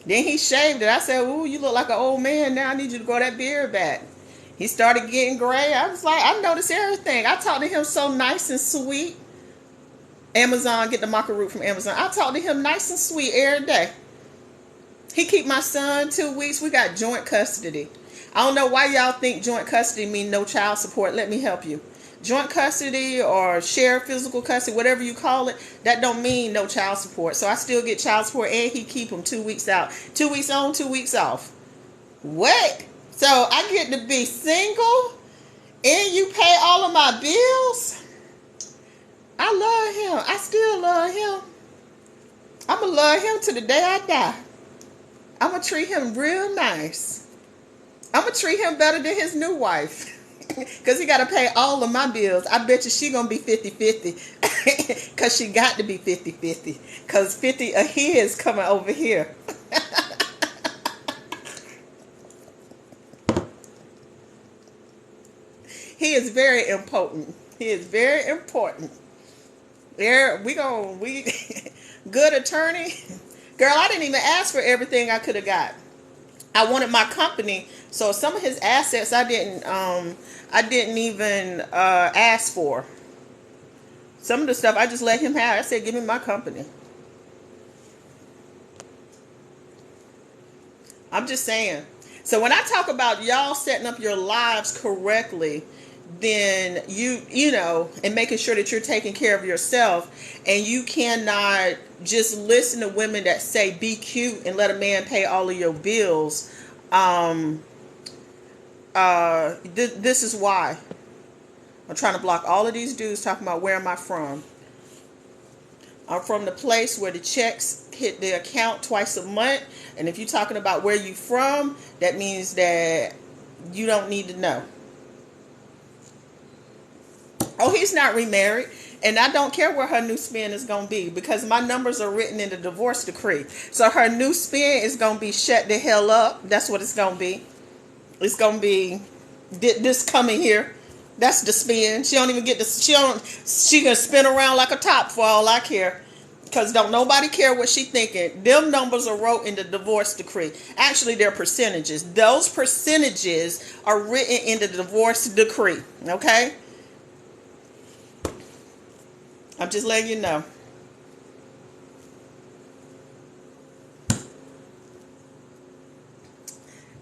Then he shaved it. I said, ooh, you look like an old man now. I need you to grow that beard back. He started getting gray. I was like, I noticed everything. I talked to him so nice and sweet. Amazon, get the maca root from Amazon. I talk to him nice and sweet every day. He keep my son 2 weeks. We got joint custody. I don't know why y'all think joint custody mean no child support. Let me help you. Joint custody or shared physical custody, whatever you call it, that don't mean no child support. So I still get child support and he keep him 2 weeks out. 2 weeks on, 2 weeks off. What? So I get to be single and you pay all of my bills? I love him. I still love him. I'm going to love him to the day I die. I'm going to treat him real nice. I'm going to treat him better than his new wife. Because he got to pay all of my bills. I bet you she going to be 50-50. Because she got to be 50-50. Because 50 of his coming over here. He is very important. He is very important. There we good attorney. Girl, I didn't even ask for everything I could have got. I wanted my company, so some of his assets I didn't even ask for. Some of the stuff I just let him have. I said, give me my company. I'm just saying. So when I talk about y'all setting up your lives correctly, then you know, and making sure that you're taking care of yourself, and you cannot just listen to women that say be cute and let a man pay all of your bills. This is why I'm trying to block all of these dudes talking about where am I from. I'm from the place where the checks hit the account twice a month. And if you're talking about where you from, that means that you don't need to know. Oh, he's not remarried. And I don't care where her new spin is going to be, because my numbers are written in the divorce decree. So her new spin is going to be shut the hell up. That's what it's going to be. It's going to be this coming here. That's the spin. She don't even get this. She can spin around like a top for all I care. Because don't nobody care what she thinking. Them numbers are wrote in the divorce decree. Actually, they're percentages. Those percentages are written in the divorce decree. Okay? I'm just letting you know.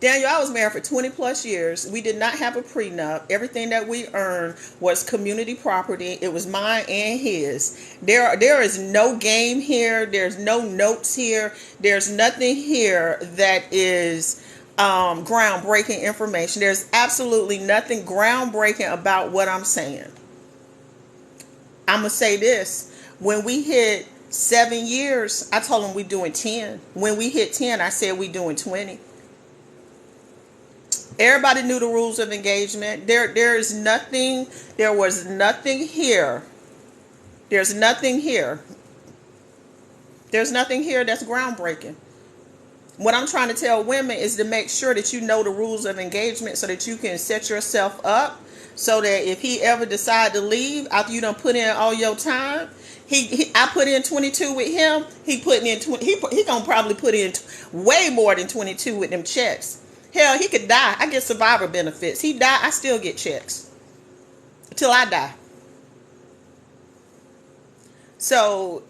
Daniel, I was married for 20 plus years. We did not have a prenup. Everything that we earned was community property. It was mine and his. There is no game here. There's no notes here. There's nothing here that is groundbreaking information. There's absolutely nothing groundbreaking about what I'm saying. I'm going to say this. When we hit 7 years, I told him we doing 10. When we hit 10, I said we doing 20. Everybody knew the rules of engagement. There was nothing here. There's nothing here. There's nothing here that's groundbreaking. What I'm trying to tell women is to make sure that you know the rules of engagement so that you can set yourself up so that if he ever decide to leave after you done put in all your time, I put in 22 with him. He putting in 20. He gonna probably put in way more than 22 with them checks. Hell, he could die. I get survivor benefits. He die, I still get checks until I die. So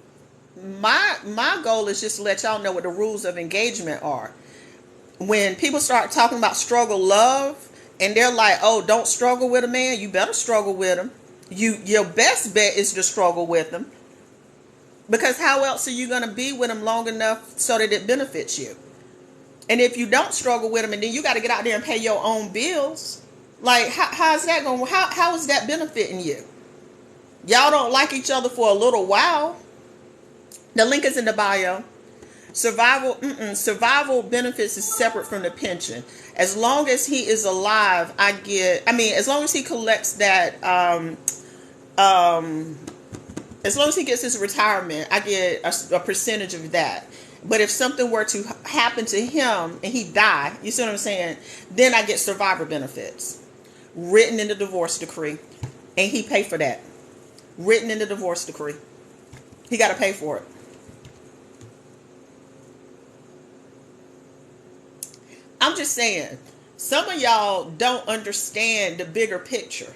my goal is just to let y'all know what the rules of engagement are. When people start talking about struggle love, and they're like, "Oh, don't struggle with a man." You better struggle with him. Your best bet is to struggle with him, because how else are you going to be with him long enough so that it benefits you? And if you don't struggle with them, and then you got to get out there and pay your own bills, like how is that going? How is that benefiting you? Y'all don't like each other for a little while. The link is in the bio. Survival benefits is separate from the pension. As long as he is alive, as long as he collects that, as long as he gets his retirement, I get a percentage of that. But if something were to happen to him and he die, you see what I'm saying? Then I get survivor benefits written in the divorce decree, and he pay for that. Written in the divorce decree, he got to pay for it. I'm just saying, some of y'all don't understand the bigger picture.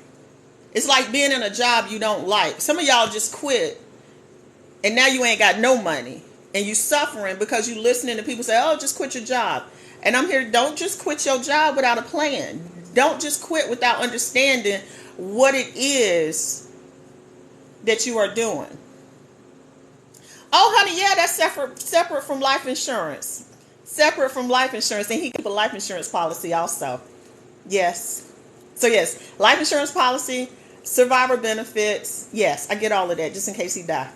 It's like being in a job you don't like. Some of y'all just quit, and now you ain't got no money. And you suffering because you listening to people say, "Oh, just quit your job." And I'm here, don't just quit your job without a plan. Don't just quit without understanding what it is that you are doing. Oh, honey, yeah, that's separate from life insurance. Separate from life insurance. And he keep a life insurance policy also. Yes. So yes, life insurance policy, survivor benefits. Yes, I get all of that just in case he die.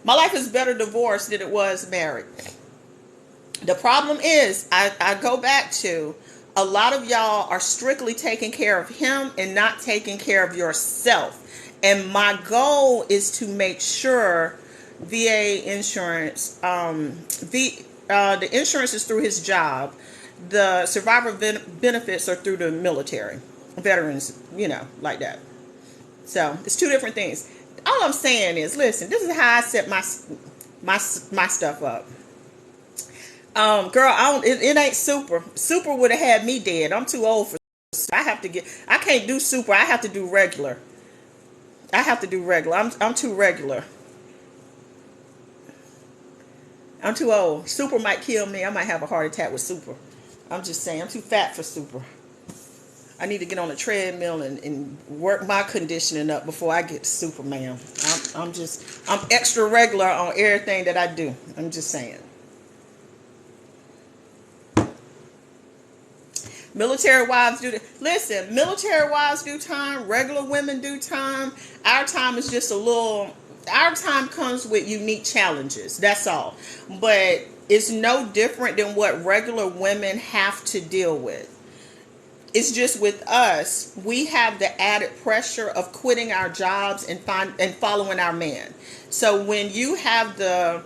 My life is better divorced than it was married. The problem is, I go back to, a lot of y'all are strictly taking care of him and not taking care of yourself. And my goal is to make sure VA insurance, the insurance is through his job. The survivor benefits are through the military. Veterans, like that. So it's two different things. All I'm saying is, listen, this is how I set my stuff up. Girl, it ain't super. Super would have had me dead. I'm too old for. I can't do super. I have to do regular. I'm too regular. I'm too old. Super might kill me. I might have a heart attack with super. I'm just saying, I'm too fat for super. I need to get on a treadmill and work my conditioning up before I get to Superman. I'm extra regular on everything that I do. I'm just saying. Military wives do. Listen, military wives do time. Regular women do time. Our time is just a little. Our time comes with unique challenges. That's all. But it's no different than what regular women have to deal with. It's just with us, we have the added pressure of quitting our jobs and following our man. So when you have to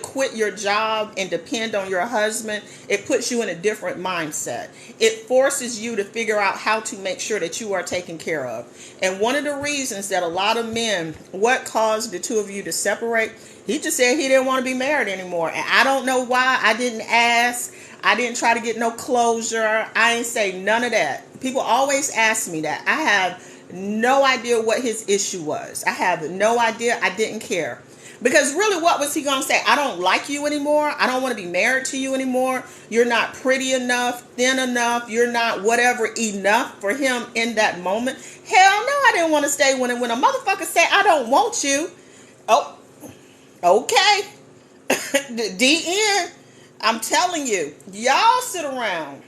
quit your job and depend on your husband, it puts you in a different mindset. It forces you to figure out how to make sure that you are taken care of. And one of the reasons that a lot of men, what caused the two of you to separate, he just said he didn't want to be married anymore. And I don't know why. I didn't ask. I didn't try to get no closure. I ain't say none of that. People always ask me that. I have no idea what his issue was. I have no idea. I didn't care. Because really, what was he going to say? I don't like you anymore. I don't want to be married to you anymore. You're not pretty enough, thin enough. You're not whatever enough for him in that moment. Hell no, I didn't want to stay when a motherfucker say I don't want you. Oh, okay. The end. I'm telling you, y'all sit around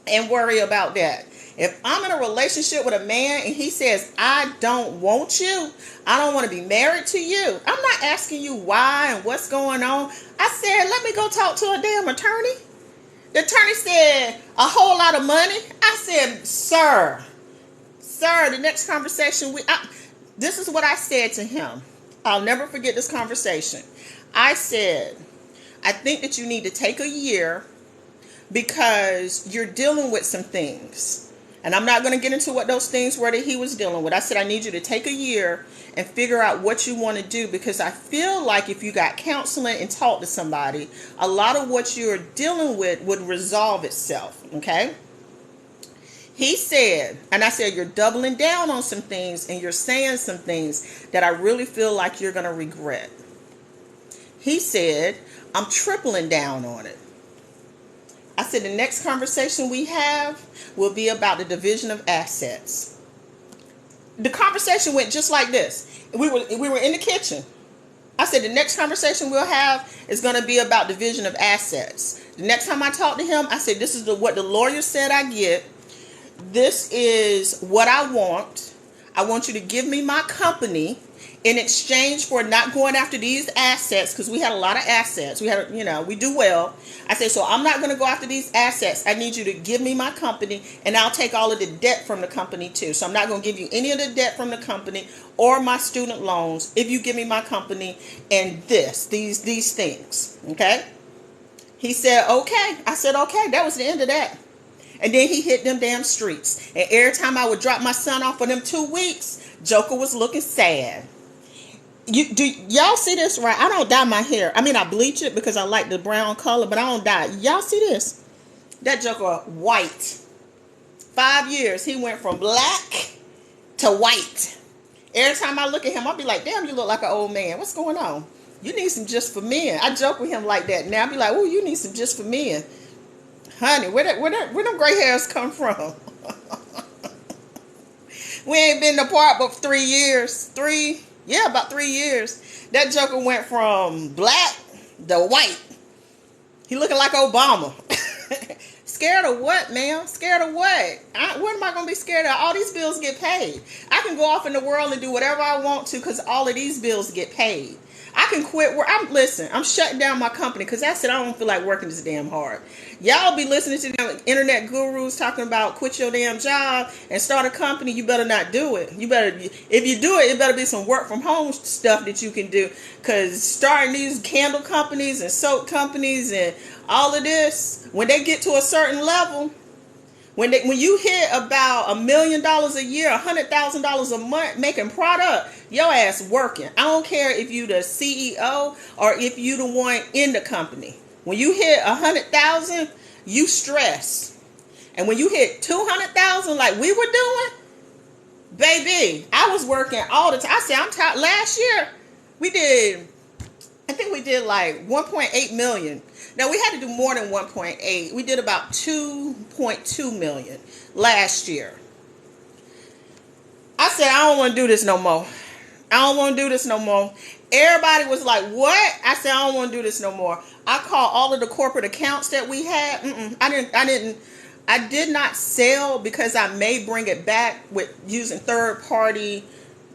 and worry about that. If I'm in a relationship with a man and he says, I don't want you, I don't want to be married to you, I'm not asking you why and what's going on. I said, let me go talk to a damn attorney. The attorney said, a whole lot of money. I said, sir, the next conversation, this is what I said to him. I'll never forget this conversation. I said, I think that you need to take a year because you're dealing with some things. And I'm not going to get into what those things were that he was dealing with. I said, I need you to take a year and figure out what you want to do, because I feel like if you got counseling and talk to somebody, a lot of what you're dealing with would resolve itself. Okay. He said, and I said, you're doubling down on some things and you're saying some things that I really feel like you're going to regret. He said, I'm tripling down on it. I said, the next conversation we have will be about the division of assets. The conversation went just like this. We were in the kitchen. I said, the next conversation we'll have is going to be about division of assets. The next time I talk to him, I said, this is what the lawyer said I get. This is what I want. I want you to give me my company in exchange for not going after these assets, because we had a lot of assets. We do well. I said, so I'm not going to go after these assets. I need you to give me my company, and I'll take all of the debt from the company too. So I'm not going to give you any of the debt from the company or my student loans if you give me my company and these things. Okay? He said, okay. I said, okay. That was the end of that. And then he hit them damn streets. And every time I would drop my son off for them 2 weeks, Joker was looking sad. Y'all see this, right? I don't dye my hair. I mean, I bleach it because I like the brown color, but I don't dye. Y'all see this? That Joker white. 5 years, he went from black to white. Every time I look at him, I'll be like, damn, you look like an old man. What's going on? You need some just for men. I joke with him like that. Now I'll be like, oh, you need some just for men. Honey, where them gray hairs come from? We ain't been apart but 3 years. About 3 years. That Joker went from black to white. He looking like Obama. Scared of what, ma'am? Scared of what? What am I going to be scared of? All these bills get paid. I can go off in the world and do whatever I want to because all of these bills get paid. I can quit work. I'm shutting down my company because I said I don't feel like working this damn hard. Y'all be listening to the internet gurus talking about quit your damn job and start a company. You better not do it. If you do it, it better be some work from home stuff that you can do, because starting these candle companies and soap companies and all of this, when they get to a certain level, when you hit about $1 million a year, $100,000 a month making product, your ass working. I don't care if you the CEO or if you the one in the company. When you hit 100,000, you stress. And when you hit 200,000 like we were doing, baby, I was working all the time. I said, I'm tired. Last year, we think we did like 1.8 million. Now we had to do more than 1.8. We did about 2.2 million last year. I said, I don't want to do this no more. I don't want to do this no more. Everybody was like, what? I said, I don't want to do this no more. I called all of the corporate accounts that we had. I did not sell because I may bring it back with using third party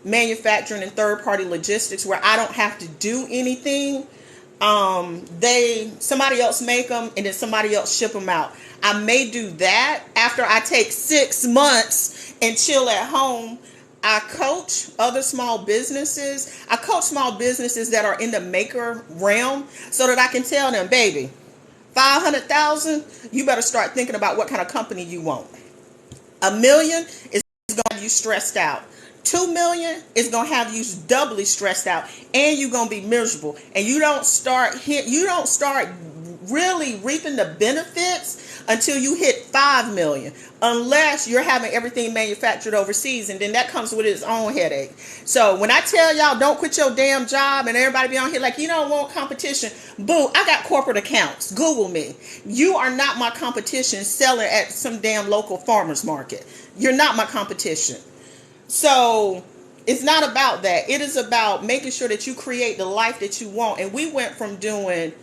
manufacturing and third party logistics where I don't have to do anything. Somebody else make them and then somebody else ship them out. I may do that after I take 6 months and chill at home. I coach other small businesses. I coach small businesses that are in the maker realm so that I can tell them, baby, 500,000, you better start thinking about what kind of company you want. $1 million is going to have you stressed out. 2 million is going to have you doubly stressed out, and you're going to be miserable. And you don't start really reaping the benefits until you hit 5 million, unless you're having everything manufactured overseas, and then that comes with its own headache. So when I tell y'all don't quit your damn job, and everybody be on here like, you don't want competition, boo, I got corporate accounts. Google me. You are not my competition selling at some damn local farmer's market. You're not my competition. So it's not about that. It is about making sure that you create the life that you want. And we went from doing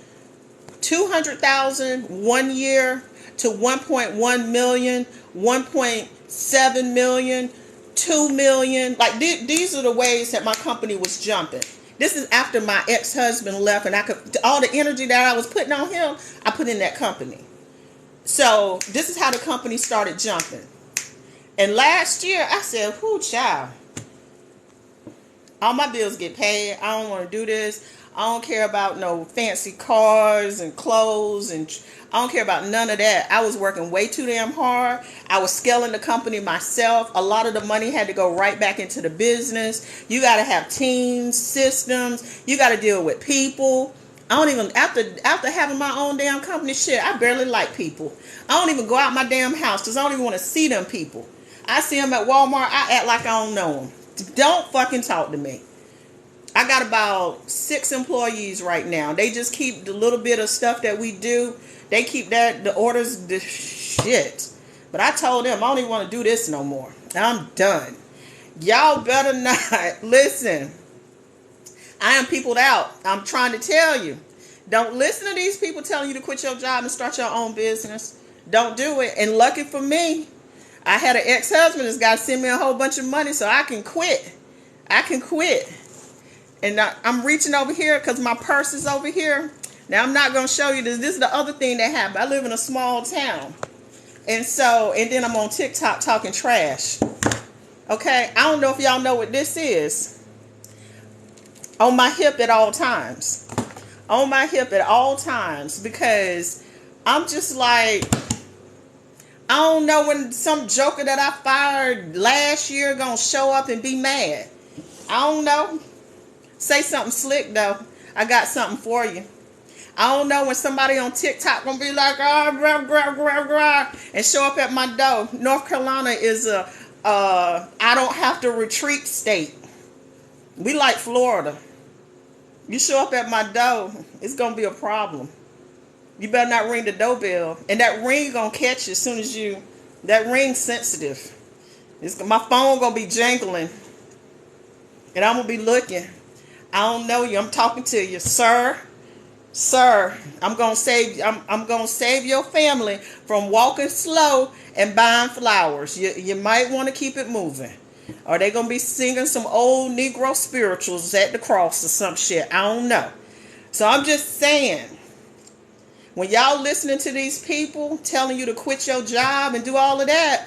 200,000 1 year to 1.1 million, 1.7 million, 2 million. Like these are the ways that my company was jumping. This is after my ex-husband left, and all the energy that I was putting on him, I put in that company. So this is how the company started jumping. And last year, I said, whoo, child, all my bills get paid. I don't want to do this. I don't care about no fancy cars and clothes, and I don't care about none of that. I was working way too damn hard. I was scaling the company myself. A lot of the money had to go right back into the business. You got to have teams, systems. You got to deal with people. I don't even, after having my own damn company, shit, I barely like people. I don't even go out my damn house because I don't even want to see them people. I see them at Walmart, I act like I don't know them. Don't fucking talk to me. I got about 6 employees right now. They just keep the little bit of stuff that we do. They keep the orders, the shit. But I told them I don't even want to do this no more. I'm done. Y'all better not. Listen, I am peopled out. I'm trying to tell you. Don't listen to these people telling you to quit your job and start your own business. Don't do it. And lucky for me, I had an ex-husband that's got to send me a whole bunch of money so I can quit. I can quit. And I'm reaching over here because my purse is over here. Now, I'm not going to show you this. This is the other thing that happened. I live in a small town. And then I'm on TikTok talking trash. Okay? I don't know if y'all know what this is. On my hip at all times. On my hip at all times. Because I'm just like, I don't know when some joker that I fired last year gonna show up and be mad. I don't know. Say something slick though. I got something for you. I don't know when somebody on TikTok gonna be like, oh, rah, rah, rah, rah, and show up at my door. North Carolina is I don't have to retreat state. We like Florida. You show up at my door, it's gonna be a problem. You better not ring the doorbell. And that ring gonna catch you as soon as that ring's sensitive. My phone gonna be jangling. And I'm gonna be looking. I don't know you. I'm talking to you. Sir, I'm gonna save your family from walking slow and buying flowers. You might want to keep it moving. Or they gonna be singing some old Negro spirituals at the cross or some shit. I don't know. So I'm just saying, when y'all listening to these people telling you to quit your job and do all of that,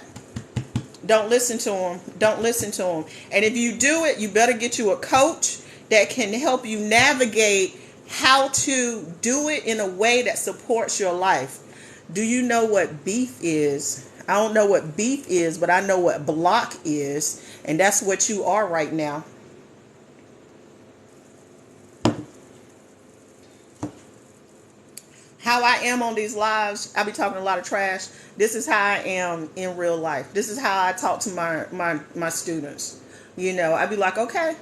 don't listen to them. Don't listen to them. And if you do it, you better get you a coach that can help you navigate how to do it in a way that supports your life. Do you know what beef is? I don't know what beef is, but I know what block is. And that's what you are right now. How I am on these lives, I be talking a lot of trash. This is how I am in real life. This is how I talk to my students. You know, I be like, okay.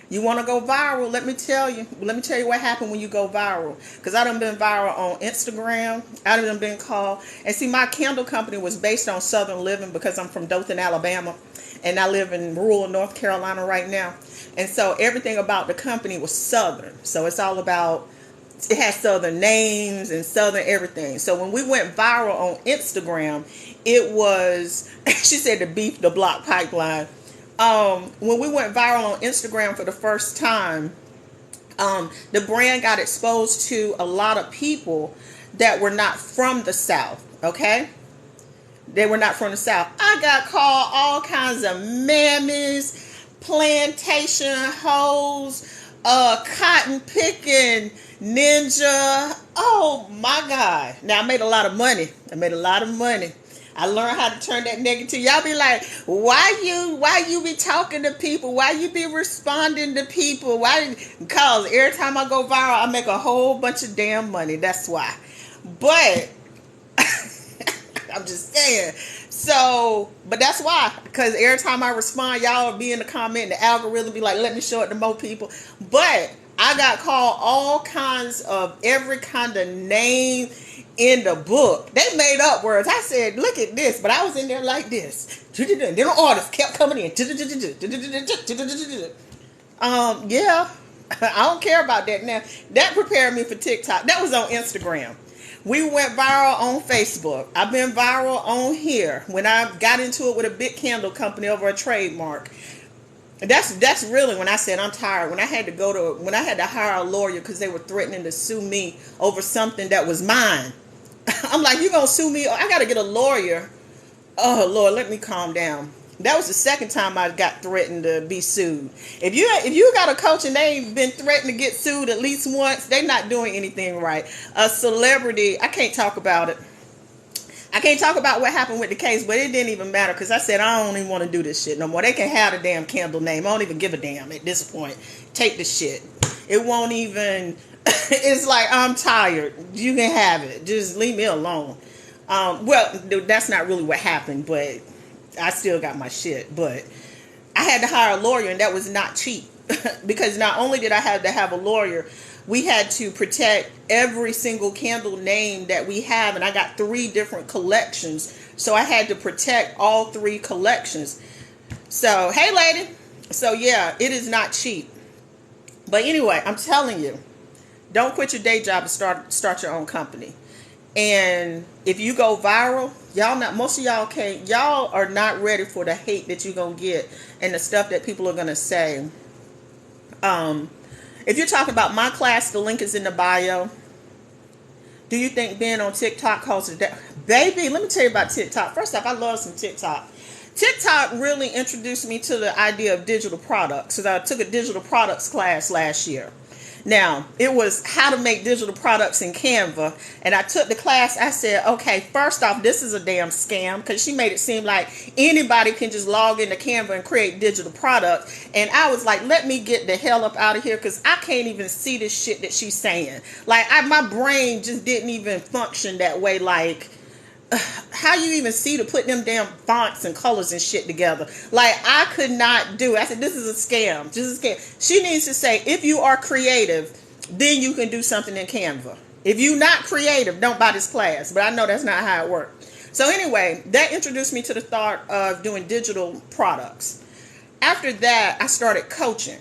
You want to go viral? Let me tell you. Let me tell you what happened when you go viral. Because I done been viral on Instagram. I done been called. And see, my candle company was based on Southern living because I'm from Dothan, Alabama. And I live in rural North Carolina right now. And so everything about the company was Southern. So it's all about, it has Southern names and Southern everything. So when we went viral on Instagram, it was, she said the beef, the block pipeline. When we went viral on Instagram for the first time, the brand got exposed to a lot of people that were not from the South. Okay. They were not from the South. I got called all kinds of mammies, plantation hoes, cotton picking ninja. Oh my God. Now I made a lot of money. I learned how to turn that negative. Y'all be like, why you be talking to people? Why you be responding to people? Why? Because every time I go viral, I make a whole bunch of damn money. That's why. But I'm just saying. So, but that's why. Because every time I respond, y'all will be in the comment, the algorithm be like, let me show it to more people. But I got called all kinds of every kind of name in the book. They made up words. I said, look at this. But I was in there like this. Then the orders kept coming in. Yeah. I don't care about that now. That prepared me for TikTok. That was on Instagram. We went viral on Facebook. I've been viral on here. When I got into it with a big candle company over a trademark. That's really when I said I'm tired. When I had to hire a lawyer because they were threatening to sue me over something that was mine. I'm like, you gonna sue me? I gotta get a lawyer. Oh Lord, let me calm down. That was the second time I got threatened to be sued. If you got a coach and they ain't been threatened to get sued at least once, they not doing anything right. A celebrity, I can't talk about it. I can't talk about what happened with the case, but it didn't even matter because I said I don't even want to do this shit no more. They can have the damn candle name. I don't even give a damn at this point. Take the shit. It won't even. It's like, I'm tired. You can have it. Just leave me alone. Well, that's not really what happened, but I still got my shit. But I had to hire a lawyer, and that was not cheap because not only did I have to have a lawyer, we had to protect every single candle name that we have, and I got 3 different collections, so I had to protect all 3 collections. So, hey, lady. So, yeah, it is not cheap. But anyway, I'm telling you, don't quit your day job and start your own company. And if you go viral, most of y'all are not ready for the hate that you're going to get and the stuff that people are going to say. If you're talking about my class, the link is in the bio. Do you think being on TikTok causes that? Baby, let me tell you about TikTok. First off, I love some TikTok. TikTok really introduced me to the idea of digital products. So I took a digital products class last year. Now, it was how to make digital products in Canva. And I took the class. I said, okay, first off, this is a damn scam because she made it seem like anybody can just log into Canva and create digital products. And I was like, let me get the hell up out of here because I can't even see this shit that she's saying. Like, my brain just didn't even function that way. Like, how you even see to put them damn fonts and colors and shit together? Like, I could not do it. I said, this is a scam. This is a scam. She needs to say, if you are creative, then you can do something in Canva. If you're not creative, don't buy this class. But I know that's not how it works. So anyway, that introduced me to the thought of doing digital products. After that, I started coaching.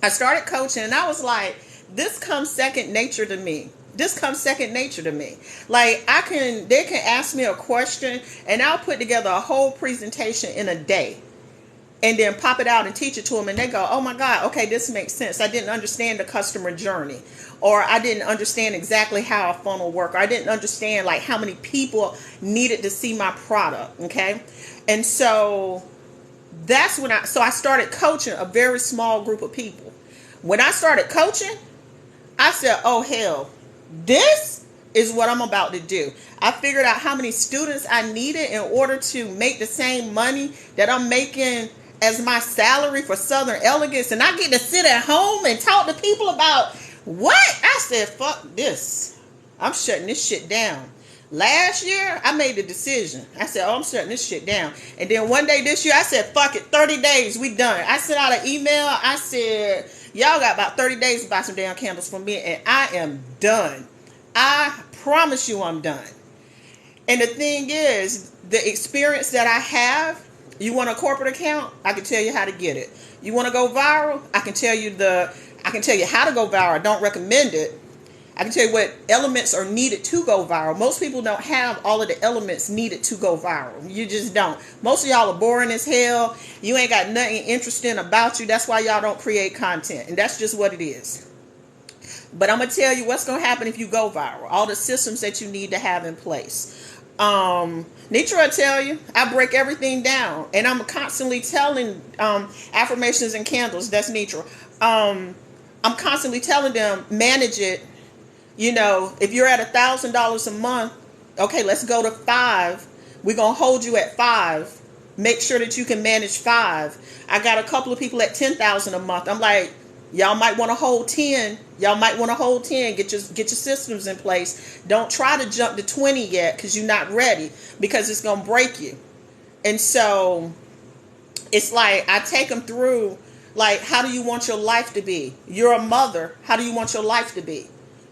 And I was like, this comes second nature to me. Like, they can ask me a question and I'll put together a whole presentation in a day and then pop it out and teach it to them. And they go, oh my God, okay, this makes sense. I didn't understand the customer journey, or I didn't understand exactly how a funnel worked. Or I didn't understand like how many people needed to see my product. Okay. And so that's when I started coaching a very small group of people. When I started coaching, I said, oh hell, this is what I'm about to do. I figured out how many students I needed in order to make the same money that I'm making as my salary for Southern Elegance. And I get to sit at home and talk to people about what? I said, fuck this. I'm shutting this shit down. Last year, I made the decision. I said, oh, I'm shutting this shit down. And then one day this year, I said, fuck it, 30 days, we done. I sent out an email. I said, y'all got about 30 days to buy some damn candles from me, and I am done. I promise you I'm done. And the thing is, the experience that I have, you want a corporate account? I can tell you how to get it. You want to go viral? I can tell you how to go viral. I don't recommend it. I can tell you what elements are needed to go viral. Most people don't have all of the elements needed to go viral. You just don't. Most of y'all are boring as hell. You ain't got nothing interesting about you. That's why y'all don't create content. And that's just what it is. But I'm going to tell you what's going to happen if you go viral. All the systems that you need to have in place. Nitra will tell you, I break everything down. And I'm constantly telling affirmations and candles. That's Nitra. I'm constantly telling them, manage it. You know, if you're at $1,000 a month, okay, let's go to 5. We're going to hold you at 5. Make sure that you can manage 5. I got a couple of people at 10,000 a month. I'm like, y'all might want to hold 10. Y'all might want to hold 10. Get your systems in place. Don't try to jump to 20 yet because you're not ready, because it's going to break you. And so it's like I take them through, like, how do you want your life to be? You're a mother. How do you want your life to be?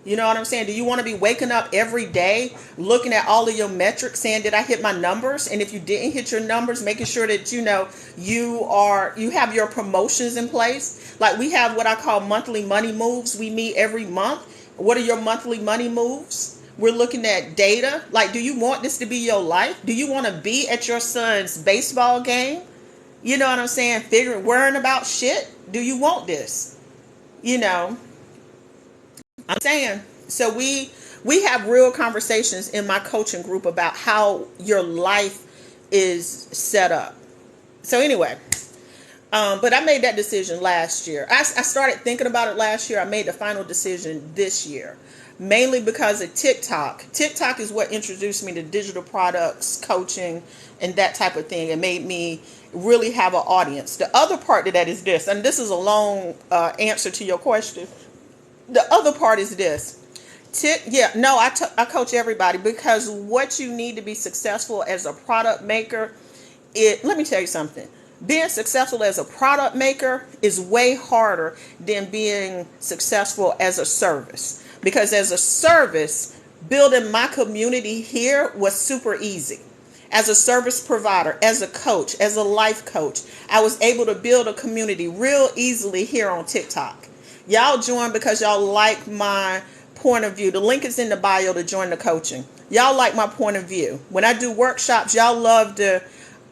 You know what I'm saying? Do you want to be waking up every day, looking at all of your metrics, saying, did I hit my numbers? And if you didn't hit your numbers, making sure that, you know, you have your promotions in place. Like, we have what I call monthly money moves. We meet every month. What are your monthly money moves? We're looking at data. Like, do you want this to be your life? Do you want to be at your son's baseball game? You know what I'm saying? Worrying about shit. Do you want this? You know, I'm saying, so we have real conversations in my coaching group about how your life is set up. So anyway, but I made that decision last year. I started thinking about it last year. I made the final decision this year, mainly because of TikTok. TikTok is what introduced me to digital products, coaching, and that type of thing. It made me really have an audience. The other part of that is this, and this is a long answer to your question. The other part is this. I coach everybody, because what you need to be successful as a product maker, let me tell you something. Being successful as a product maker is way harder than being successful as a service. Because as a service, building my community here was super easy. As a service provider, as a coach, as a life coach, I was able to build a community real easily here on TikTok. Y'all join because y'all like my point of view. The link is in the bio to join the coaching. Y'all like my point of view. When I do workshops, y'all love to,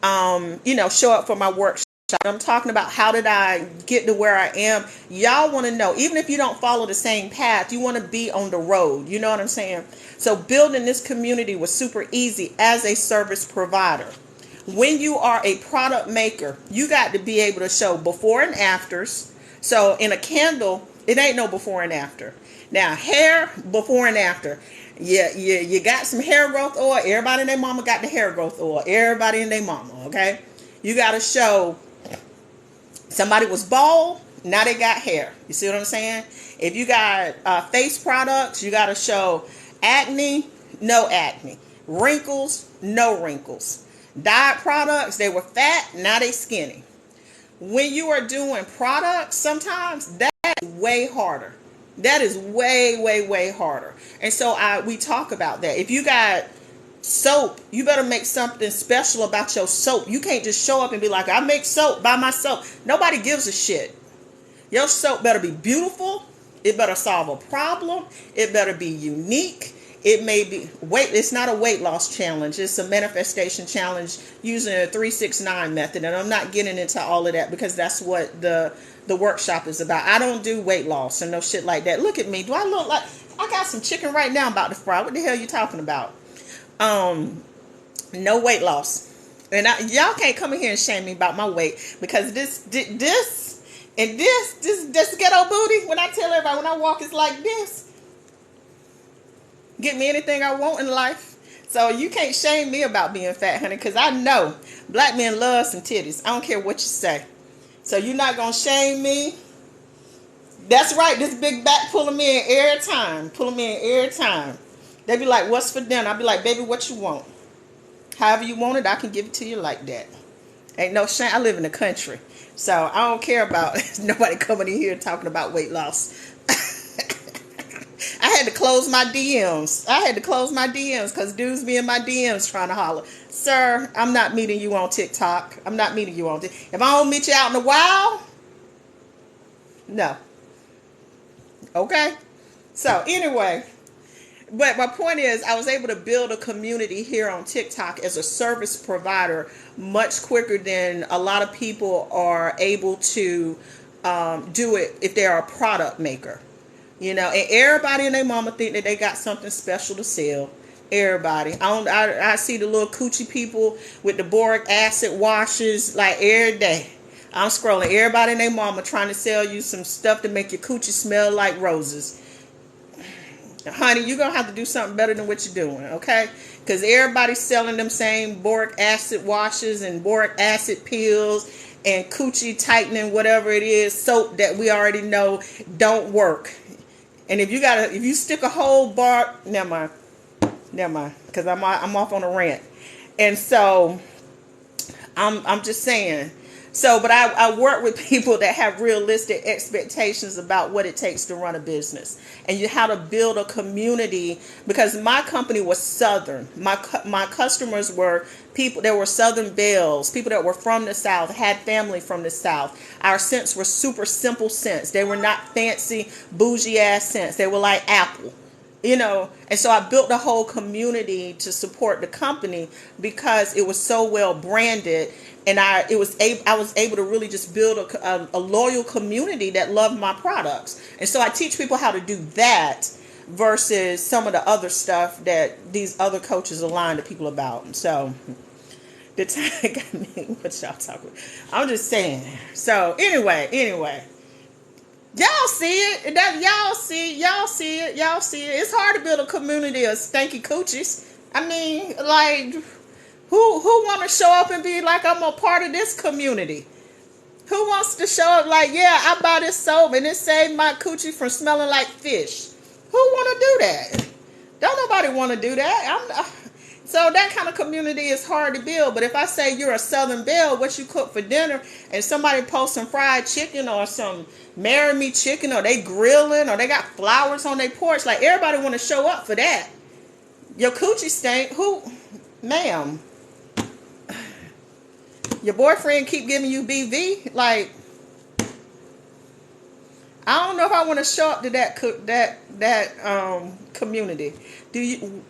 show up for my workshop. I'm talking about how did I get to where I am. Y'all want to know, even if you don't follow the same path, you want to be on the road. You know what I'm saying? So building this community was super easy as a service provider. When you are a product maker, you got to be able to show before and afters. So in a candle, it ain't no before and after. Now, hair, before and after. Yeah, you got some hair growth oil. Everybody and their mama got the hair growth oil. Everybody and their mama, okay? You got to show somebody was bald, now they got hair. You see what I'm saying? If you got face products, you got to show acne, no acne. Wrinkles, no wrinkles. Diet products, they were fat, now they skinny. When you are doing products, sometimes that is way harder. That is way, way, way harder. And so we talk about that. If you got soap, you better make something special about your soap. You can't just show up and be like, I make soap, buy my soap. Nobody gives a shit. Your soap better be beautiful. It better solve a problem. It better be unique. It may be it's not a weight loss challenge. It's a manifestation challenge using a 3-6-9 method. And I'm not getting into all of that because that's what the workshop is about. I don't do weight loss and no shit like that. Look at me. Do I look like I got some chicken right now I'm about to fry? What the hell are you talking about? No weight loss. And y'all can't come in here and shame me about my weight, because this ghetto booty, when I tell everybody, when I walk, it's like this. Get me anything I want in life. So you can't shame me about being fat, honey, because I know black men love some titties. I don't care what you say. So you're not going to shame me. That's right. This big back pulling me in every time. Pulling me in every time. They be like, what's for dinner? I be like, baby, what you want? However you want it, I can give it to you like that. Ain't no shame. I live in the country, so I don't care about nobody coming in here talking about weight loss. I had to close my DMs. Because dudes be in my DMs trying to holler. Sir, I'm not meeting you on TikTok. I'm not meeting you on TikTok. If I don't meet you out in the wild, no. Okay? So, anyway. But my point is, I was able to build a community here on TikTok as a service provider much quicker than a lot of people are able to do it if they're a product maker. You know, and everybody and their mama think that they got something special to sell. Everybody. I see the little coochie people with the boric acid washes like every day. I'm scrolling. Everybody and their mama trying to sell you some stuff to make your coochie smell like roses. Honey, you're going to have to do something better than what you're doing, okay? Because everybody's selling them same boric acid washes and boric acid pills and coochie tightening, whatever it is, soap that we already know don't work. And if you stick a whole bar, never mind, because I'm off on a rant. And so I'm just saying. So, but I work with people that have realistic expectations about what it takes to run a business and how to build a community, because my company was Southern. My customers were people that were Southern belles, people that were from the South, had family from the South. Our scents were super simple scents. They were not fancy, bougie ass scents. They were like Apple. You know, and so I built a whole community to support the company because it was so well branded, and I was able to really just build a loyal community that loved my products. And so I teach people how to do that versus some of the other stuff that these other coaches are lying to people about. And so the time, I mean, what y'all talking about? I'm just saying. So anyway. Y'all see it. Y'all see it. It's hard to build a community of stanky coochies. I mean, like, who want to show up and be like, I'm a part of this community? Who wants to show up like, yeah, I buy this soap and it saved my coochie from smelling like fish? Who want to do that? Don't nobody want to do that. So that kind of community is hard to build. But if I say you're a Southern belle, what you cook for dinner, and somebody posts some fried chicken or some marry me chicken, or they grilling, or they got flowers on their porch, like everybody want to show up for that. Your coochie stink. Who, ma'am? Your boyfriend keep giving you BV? Like, I don't know if I want to show up to that community. Do you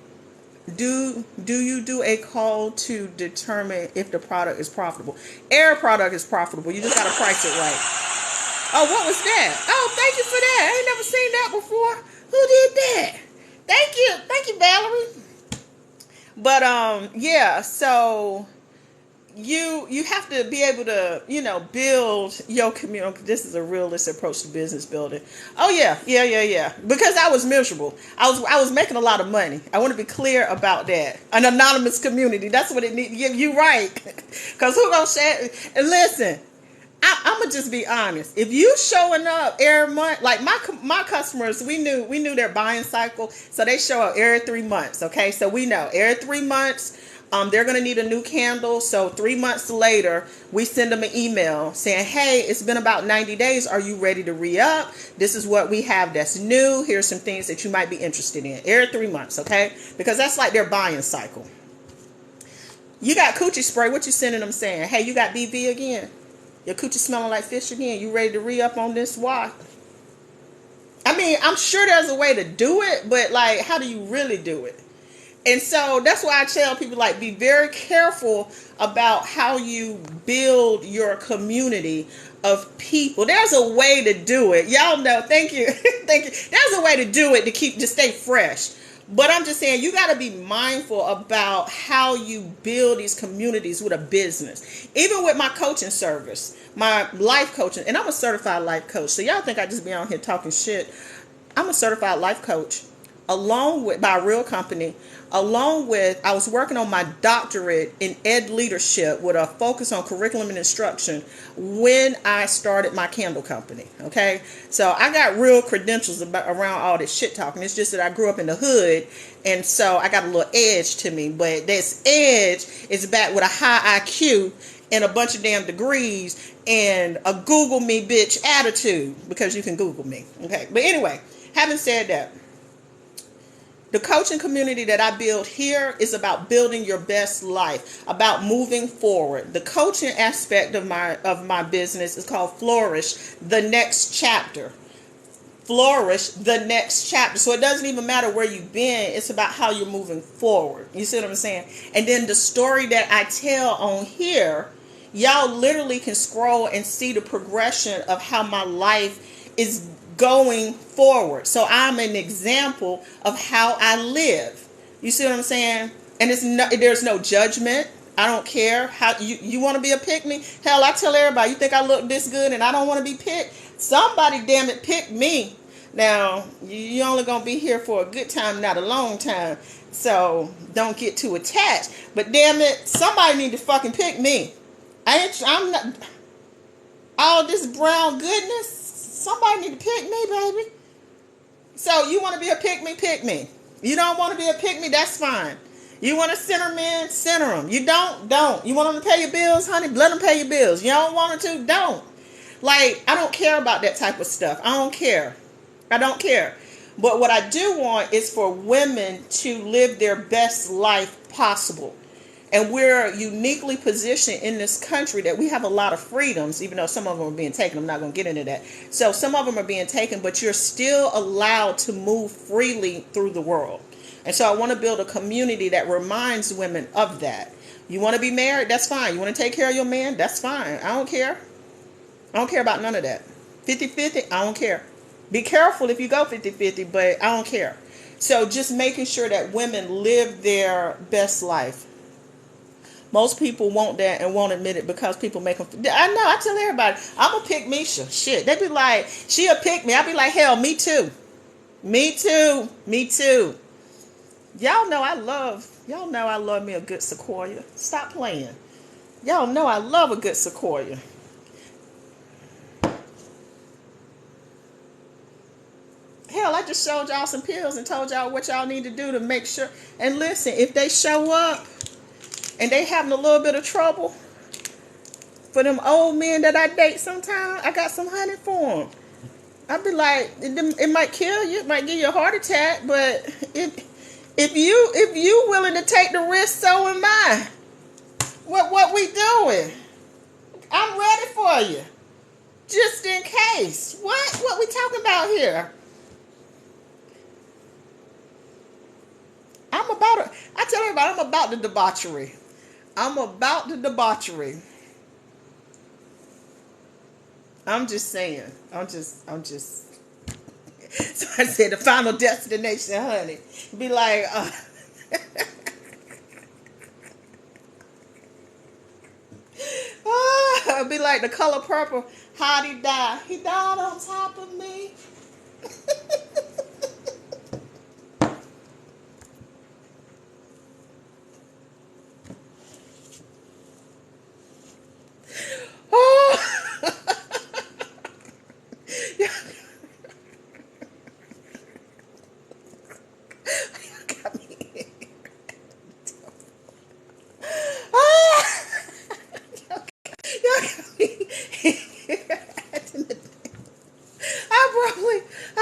do a call to determine if the product is profitable? Every product is profitable. You just got to price it right. Oh, what was that? Oh, thank you for that. I ain't never seen that before. Who did that? Thank you, Valerie. But yeah. So you have to be able to, build your community. This is a realistic approach to business building. Oh yeah. Because I was miserable. I was making a lot of money. I want to be clear about that. An anonymous community. That's what it needs. You right. Because who gonna share? And listen, I'm gonna just be honest. If you showing up every month, like my customers, we knew their buying cycle, so they show up every 3 months. Okay, so we know every 3 months. They're going to need a new candle. So 3 months later, we send them an email saying, hey, it's been about 90 days. Are you ready to re-up? This is what we have that's new. Here's some things that you might be interested in. Every 3 months, okay? Because that's like their buying cycle. You got coochie spray. What you sending them saying? Hey, you got BV again? Your coochie smelling like fish again? You ready to re-up on this? Why? I mean, I'm sure there's a way to do it, but like, how do you really do it? And so that's why I tell people, like, be very careful about how you build your community of people. There's a way to do it. Y'all know. Thank you. Thank you. There's a way to do it to stay fresh. But I'm just saying, you got to be mindful about how you build these communities with a business. Even with my coaching service, my life coaching, and I'm a certified life coach. So y'all think I just be on here talking shit. I'm a certified life coach. along with, by a real company, along with, I was working on my doctorate in ed leadership with a focus on curriculum and instruction when I started my candle company. Okay, so I got real credentials around all this shit talking. It's just that I grew up in the hood, and so I got a little edge to me. But this edge is back with a high IQ and a bunch of damn degrees and a Google me bitch attitude, because you can Google me. Okay, but anyway, having said that, the coaching community that I build here is about building your best life, about moving forward. The coaching aspect of my business is called Flourish, the next chapter. Flourish, the next chapter. So it doesn't even matter where you've been. It's about how you're moving forward. You see what I'm saying? And then the story that I tell on here, y'all literally can scroll and see the progression of how my life is going forward. So I'm an example of how I live. You see what I'm saying? And there's no judgment. I don't care how you want to be a pick me. Hell, I tell everybody, you think I look this good and I don't want to be picked? Somebody damn it pick me. Now, you only gonna be here for a good time, not a long time. So don't get too attached. But damn it, somebody need to fucking pick me. I'm not all this brown goodness. Somebody need to pick me, baby. So you want to be a pick me, pick me. You don't want to be a pick me, that's fine. You want to center men, center them. You don't. You want them to pay your bills, honey? Let them pay your bills. You don't want them to, don't. Like, I don't care about that type of stuff. I don't care. But what I do want is for women to live their best life possible. And we're uniquely positioned in this country that we have a lot of freedoms, even though some of them are being taken. I'm not going to get into that. So some of them are being taken, but you're still allowed to move freely through the world. And so I want to build a community that reminds women of that. You want to be married? That's fine. You want to take care of your man? That's fine. I don't care. I don't care about none of that. 50-50, I don't care. Be careful if you go 50-50, but I don't care. So just making sure that women live their best life. Most people want that and won't admit it because people make them. I know. I tell everybody, I'm going to pick Misha. Shit. They be like, she'll pick me. I be like, hell, me too. Me too. Me too. Y'all know I love me a good sequoia. Stop playing. Y'all know I love a good sequoia. Hell, I just showed y'all some pills and told y'all what y'all need to do to make sure. And listen, if they show up and they having a little bit of trouble, for them old men that I date sometimes, I got some honey for them. I'd be like, it might kill you, it might give you a heart attack, but if you willing to take the risk, so am I. What we doing? I'm ready for you, just in case. What we talking about here? I tell everybody, I'm about the debauchery. I'm about the debauchery. I'm just saying. I'm just. So I said the final destination, honey. Be like, be like the color purple. How'd he die? He died on top of me.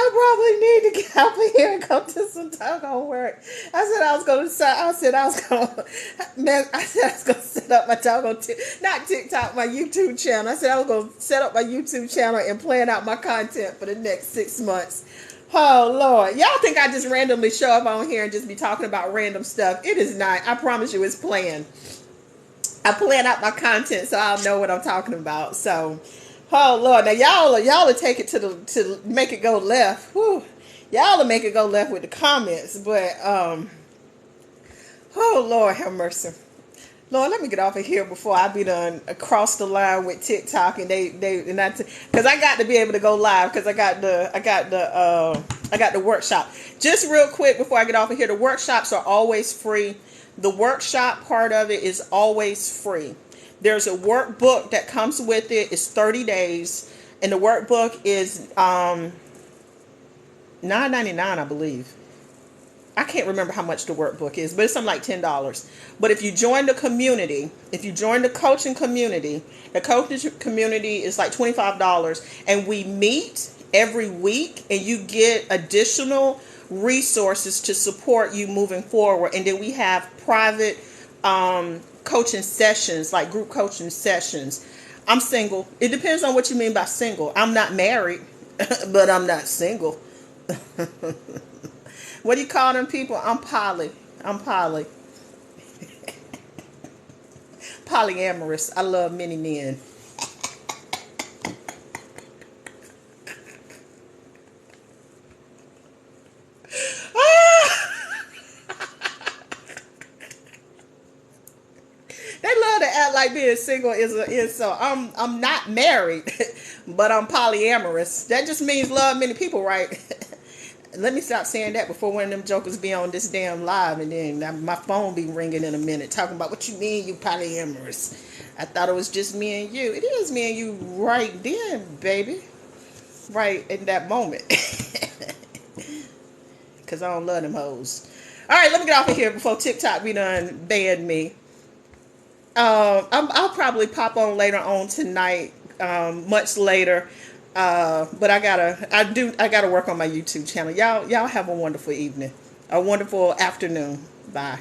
I probably need to get out of here and come to some doggone work. I said I was gonna set up my doggone not TikTok, my YouTube channel. I said I was gonna set up my YouTube channel and plan out my content for the next 6 months. Oh Lord, y'all think I just randomly show up on here and just be talking about random stuff? It is not. I promise you, it's planned. I plan out my content so I'll know what I'm talking about. So, oh Lord, now y'all will take it to make it go left. Whew. Y'all will make it go left with the comments, but oh Lord, have mercy. Lord, let me get off of here before I be done across the line with TikTok and because I got to be able to go live because I got the workshop. Just real quick before I get off of here, the workshops are always free. The workshop part of it is always free. There's a workbook that comes with it. It's 30 days, and the workbook is $9.99, I believe. I can't remember how much the workbook is, but it's something like $10. But if you join the community, if you join the coaching community, the coaching community is like $25, and we meet every week, and you get additional resources to support you moving forward. And then we have private coaching sessions, like group coaching sessions. I'm single. It depends on what you mean by single. I'm not married, but I'm not single. What do you call them people? I'm poly. I'm poly. Polyamorous. I love many men. They love to act like being single is so. I'm not married, but I'm polyamorous. That just means love many people, right? Let me stop saying that before one of them jokers be on this damn live and then my phone be ringing in a minute talking about what you mean you polyamorous. I thought it was just me and you. It is me and you right then, baby. Right in that moment. Because I don't love them hoes. All right, let me get off of here before TikTok be done ban me. I'll probably pop on later on tonight, much later. But I gotta work on my YouTube channel. Y'all have a wonderful evening, a wonderful afternoon. Bye.